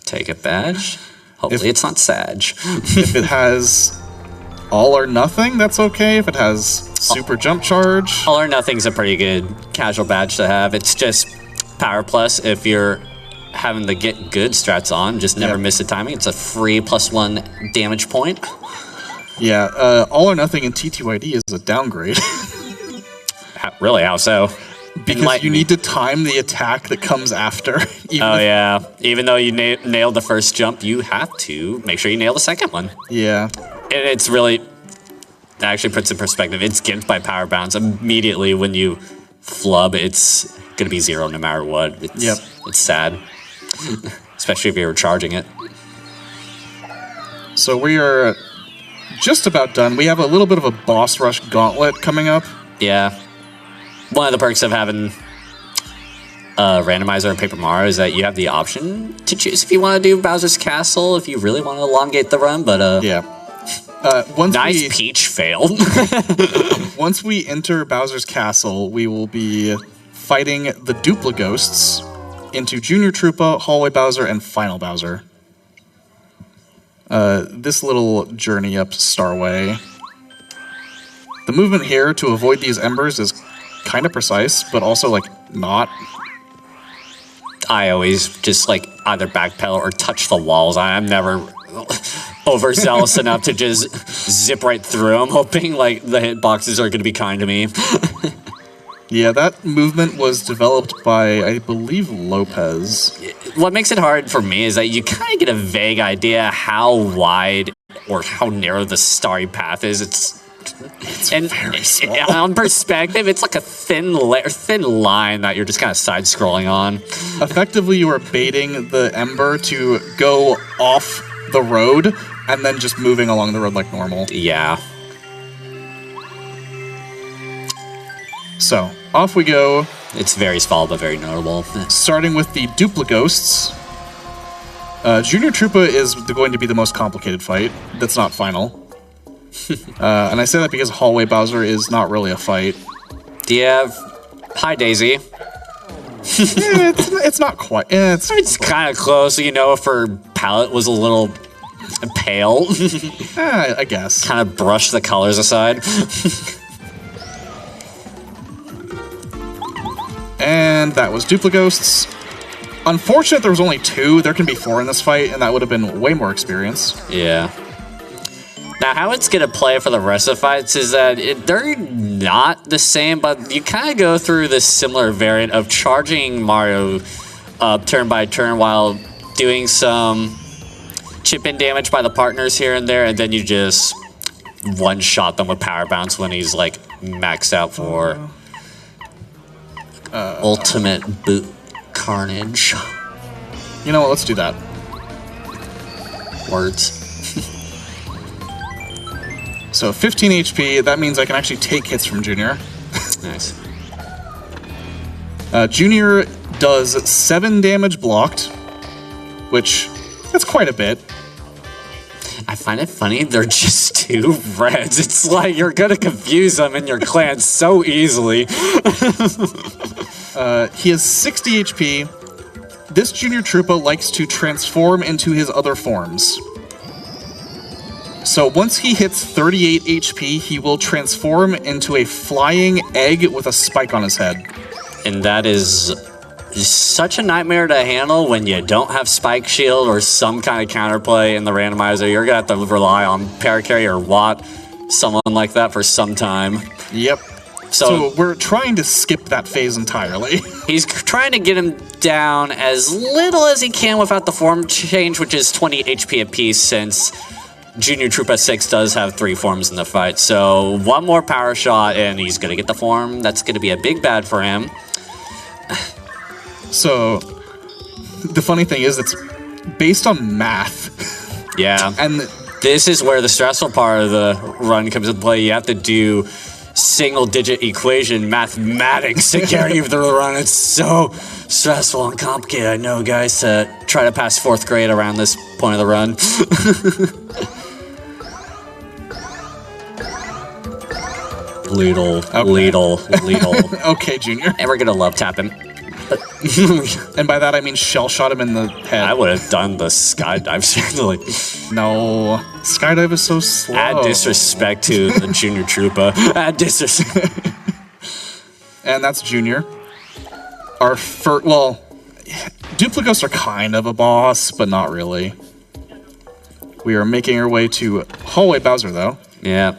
Take a badge. Hopefully it's not Sag. If it has All or Nothing, that's okay. If it has Super Jump Charge. All or Nothing's a pretty good casual badge to have. It's just Power Plus if you're having the get good strats on, just never miss the timing. It's a free +1 damage point. Yeah, All or Nothing in TTYD is a downgrade. Really, how so? Because you need to time the attack that comes after. Yeah. Even though you nailed the first jump, you have to make sure you nail the second one. Yeah. And it's really, that actually puts in perspective, it's gimped by power bounce. Immediately when you flub, it's going to be 0 no matter what. It's sad. Especially if you were charging it. So we are just about done. We have a little bit of a boss rush gauntlet coming up. Yeah. One of the perks of having randomizer and Paper Mario is that you have the option to choose if you want to do Bowser's Castle, if you really want to elongate the run, but yeah. Nice Peach failed. Once we enter Bowser's Castle, we will be fighting the Dupla Ghosts into Junior Troopa, Hallway Bowser, and Final Bowser. This little journey up Starway. The movement here to avoid these embers is kind of precise, but also, like, not. I always just, like, either backpedal or touch the walls. I'm never overzealous enough to just zip right through them, hoping, like, the hitboxes are going to be kind to me. Yeah, that movement was developed by, I believe, Lopez. What makes it hard for me is that you kind of get a vague idea how wide or how narrow the starry path is. It's very small. On perspective, it's like a thin line that you're just kind of side-scrolling on. Effectively, you are baiting the ember to go off the road and then just moving along the road like normal. Yeah. So, off we go. It's very small, but very notable. Starting with the Dupla Ghosts. Junior Troopa is going to be the most complicated fight. That's not final. And I say that because Hallway Bowser is not really a fight. Yeah. Hi, Daisy. It's not quite. It's kind of close. You know, if her palette was a little pale. I guess. Kind of brush the colors aside. And that was Duplighosts. Unfortunate there was only 2. There can be 4 in this fight, and that would have been way more experience. Yeah. Now, how it's going to play for the rest of the fights is that they're not the same, but you kind of go through this similar variant of charging Mario up turn by turn while doing some chip-in damage by the partners here and there, and then you just one-shot them with Power Bounce when he's, like, maxed out for ultimate boot carnage. You know what? Let's do that. Words. So 15 HP, that means I can actually take hits from Junior. Nice. Junior does 7 damage blocked, which that's quite a bit. I find it funny, they're just 2 reds. It's like you're gonna confuse them in your clan so easily. He has 60 HP. This Junior Troopa likes to transform into his other forms. So once he hits 38 HP, he will transform into a flying egg with a spike on his head. And that is such a nightmare to handle when you don't have Spike Shield or some kind of counterplay in the randomizer. You're going to have to rely on Paracarry or Watt, someone like that for some time. Yep. So we're trying to skip that phase entirely. He's trying to get him down as little as he can without the form change, which is 20 HP apiece since Junior Troopa 6 does have 3 forms in the fight. So 1 more power shot and he's going to get the form. That's going to be a big bad for him. So the funny thing is it's based on math. Yeah. And this is where the stressful part of the run comes into play. You have to do single-digit equation mathematics to carry you through the run. It's so stressful and complicated. I know, guys, to try to pass 4th grade around this point of the run. Leedle. Okay, Junior. And we're gonna love tap him. And by that I mean shell shot him in the head. I would have done the skydive. Like, no, skydive is so slow. Add disrespect to the Junior Troopa. Add disrespect. And that's Junior. Our first, well, Duplighosts are kind of a boss, but not really. We are making our way to Hallway Bowser, though. Yeah.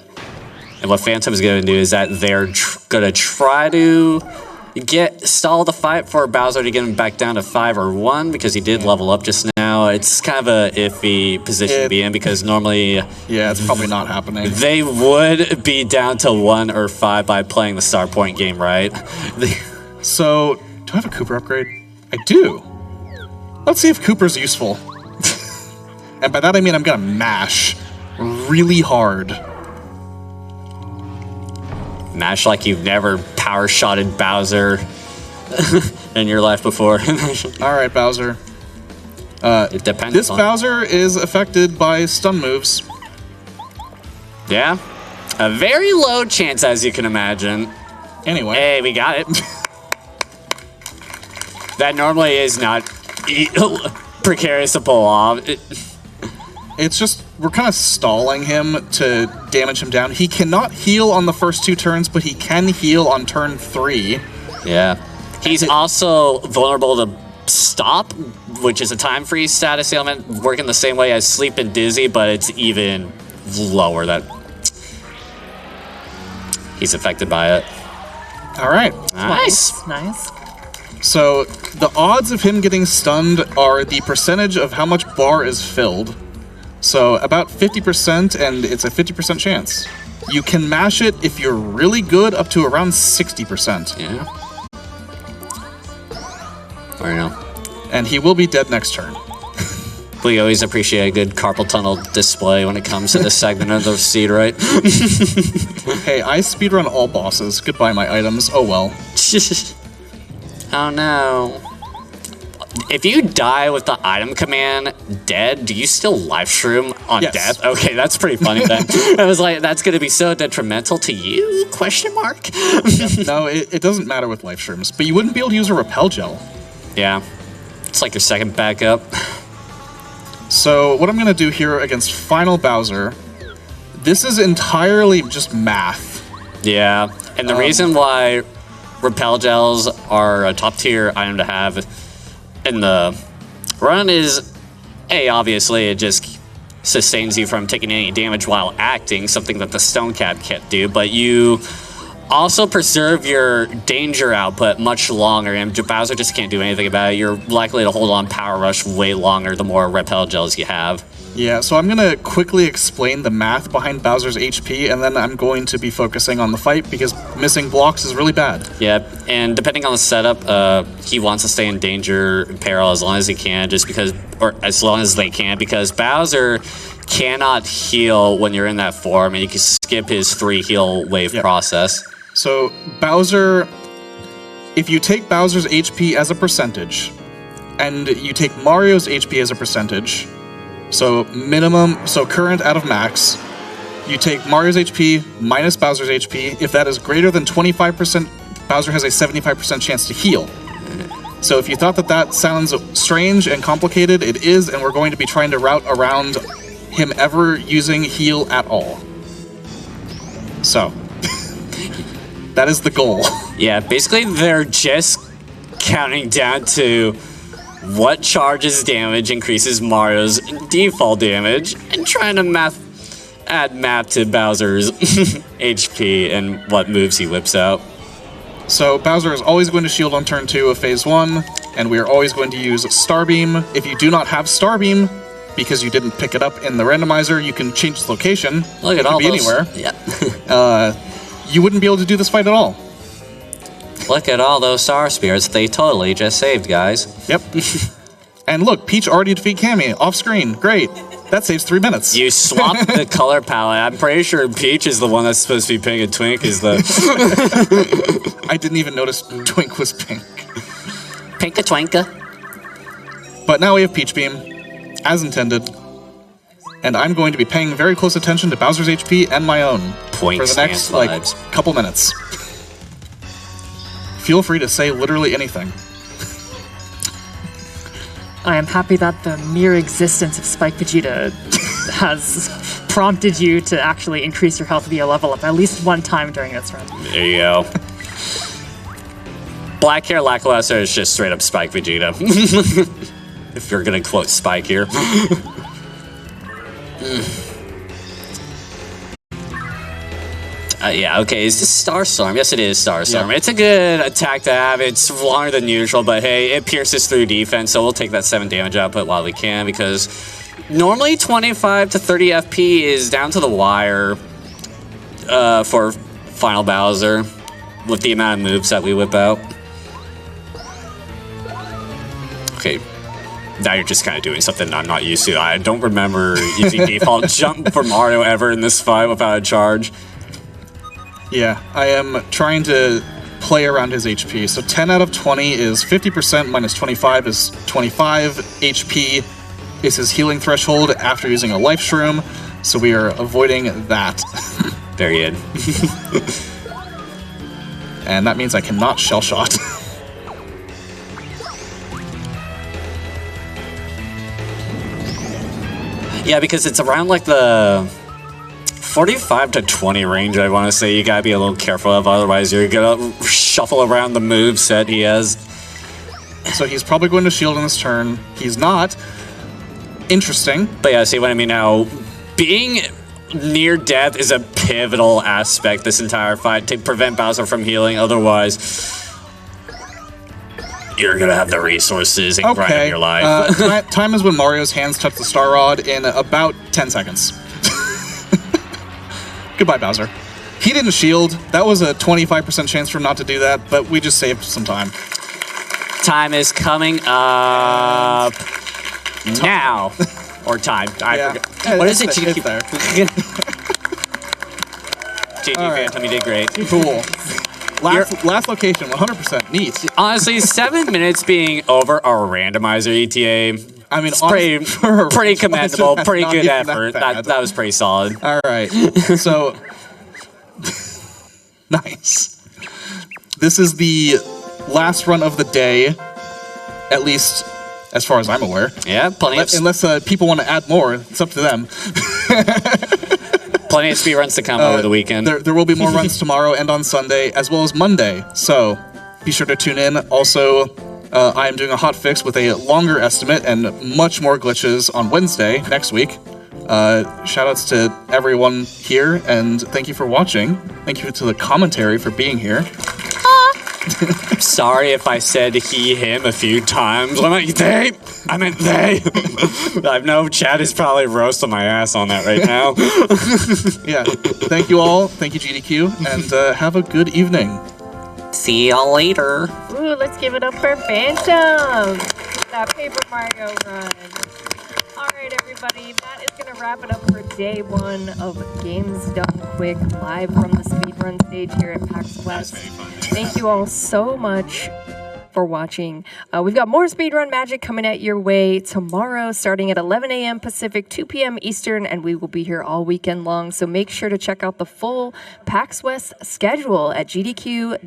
And what Phantom's going to do is that they're going to try to stall the fight for Bowser to get him back down to 5 or 1 because he did level up just now. It's kind of a iffy position to be in because normally... Yeah, it's probably not happening. They would be down to 1 or 5 by playing the Star Point game, right? So, do I have a Kooper upgrade? I do. Let's see if Kooper's useful. And by that I mean I'm going to mash really hard. Mash like you've never power-shotted Bowser in your life before. All right, Bowser. It depends. This Bowser is affected by stun moves. Yeah. A very low chance, as you can imagine. Anyway. Hey, we got it. That normally is not precarious to pull off. It's just, we're kind of stalling him to damage him down. He cannot heal on the first 2 turns, but he can heal on turn 3. Yeah. He's also vulnerable to stop, which is a time freeze status ailment, working the same way as sleep and dizzy, but it's even lower that he's affected by it. All right. Nice. Nice. So the odds of him getting stunned are the percentage of how much bar is filled. So about 50%, and it's a 50% chance. You can mash it if you're really good up to around 60%. Yeah. I know. And he will be dead next turn. We always appreciate a good carpal tunnel display when it comes to this segment of the seed, right? Hey, I speedrun all bosses. Goodbye, my items. Oh well. Oh no. If you die with the item command dead, do you still live stream on death? Okay, that's pretty funny then. I was like, that's going to be so detrimental to you? Question mark? No, it doesn't matter with life streams, but you wouldn't be able to use a repel gel. Yeah. It's like your second backup. So what I'm going to do here against Final Bowser, this is entirely just math. Yeah, and the reason why Repel Gels are a top tier item to have in the run is, obviously it just sustains you from taking any damage while acting, something that the Stone Cap can't do, but you also preserve your danger output much longer, and Bowser just can't do anything about it. You're likely to hold on Power Rush way longer the more Repel Gels you have. Yeah, so I'm going to quickly explain the math behind Bowser's HP, and then I'm going to be focusing on the fight, because missing blocks is really bad. Yeah, and depending on the setup, he wants to stay in danger and peril as long as he can, or as long as they can, because Bowser cannot heal when you're in that form, and you can skip his 3 heal wave process. So Bowser, if you take Bowser's HP as a percentage, and you take Mario's HP as a percentage, so current out of max, you take Mario's HP minus Bowser's HP. If that is greater than 25%, Bowser has a 75% chance to heal. So if you thought that sounds strange and complicated, it is, and we're going to be trying to route around him ever using heal at all. So, that is the goal. Yeah, basically they're just counting down to what charges damage increases Mario's default damage, and trying to add math to Bowser's HP and what moves he whips out. So Bowser is always going to shield on turn 2 of phase 1, and we are always going to use Starbeam. If you do not have Starbeam, because you didn't pick it up in the randomizer, you can change the location. Look at all those. Anywhere. Yeah. You wouldn't be able to do this fight at all. Look at all those Star Spirits they totally just saved, guys. Yep. And look, Peach already defeat Cammy off screen. Great. That saves 3 minutes. You swapped the color palette. I'm pretty sure Peach is the one that's supposed to be pink and Twink is the... I didn't even notice Twink was pink. Pinka Twinka. But now we have Peach Beam, as intended. And I'm going to be paying very close attention to Bowser's HP and my own for the next, couple minutes. Feel free to say literally anything. I am happy that the mere existence of Spike Vegeta has prompted you to actually increase your health via level up at least one time during this run. There you go. Black Hair Lackluster is just straight up Spike Vegeta. If you're gonna quote Spike here. Yeah, okay, is this Starstorm? Yes, it is Starstorm. Yep. It's a good attack to have. It's longer than usual, but hey, it pierces through defense, so we'll take that 7 damage output while we can, because normally 25 to 30 FP is down to the wire for Final Bowser with the amount of moves that we whip out. Okay. Now you're just kind of doing something I'm not used to. I don't remember using default jump for Mario ever in this fight without a charge. Yeah, I am trying to play around his HP. So 10 out of 20 is 50%, minus 25 is 25. HP is his healing threshold after using a life shroom, so we are avoiding that. Very good. And that means I cannot shell shot. Yeah, because it's around like the 45 to 20 range, I want to say. You gotta be a little careful of, otherwise you're gonna shuffle around the move set he has. So he's probably going to shield in this turn. He's not. Interesting. But yeah, see what I mean now? Being near death is a pivotal aspect this entire fight to prevent Bowser from healing, otherwise you're gonna have the resources and grind up your life. Time is when Mario's hands touch the Star Rod in about 10 seconds. Goodbye, Bowser. He didn't shield. That was a 25% chance for him not to do that, but we just saved some time. Time is coming up now. Or time. I forgot. What is it? It's there. GG Phantom, you did great. Cool. Last location, 100%. Neat. Honestly, 7 minutes being over our randomizer ETA. I mean, it's pretty commendable, pretty good effort. That was pretty solid. All right. So, nice. This is the last run of the day, at least as far as I'm aware. Yeah, Unless people want to add more, it's up to them. Plenty of speed runs to come over the weekend. There will be more runs tomorrow and on Sunday, as well as Monday. So be sure to tune in. Also, I am doing a hot fix with a longer estimate and much more glitches on Wednesday next week. Shoutouts to everyone here, and thank you for watching. Thank you to the commentary for being here. Sorry if I said he, him a few times. I meant they. I know Chad is probably roasting my ass on that right now. Yeah. Thank you all. Thank you, GDQ, and have a good evening. See y'all later. Ooh, let's give it up for Phantom. That Paper Mario run. All right, everybody, that is going to wrap it up for day one of Games Done Quick, live from the speedrun stage here at PAX West. Thank you all so much for watching. We've got more speedrun magic coming at your way tomorrow, starting at 11 a.m. Pacific, 2 p.m. Eastern, and we will be here all weekend long. So make sure to check out the full PAX West schedule at gdq.gg/PAX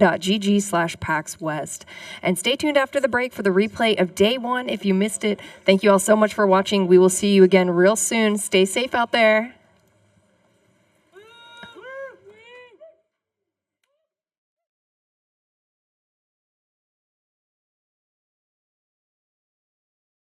West. And stay tuned after the break for the replay of day one if you missed it. Thank you all so much for watching. We will see you again real soon. Stay safe out there.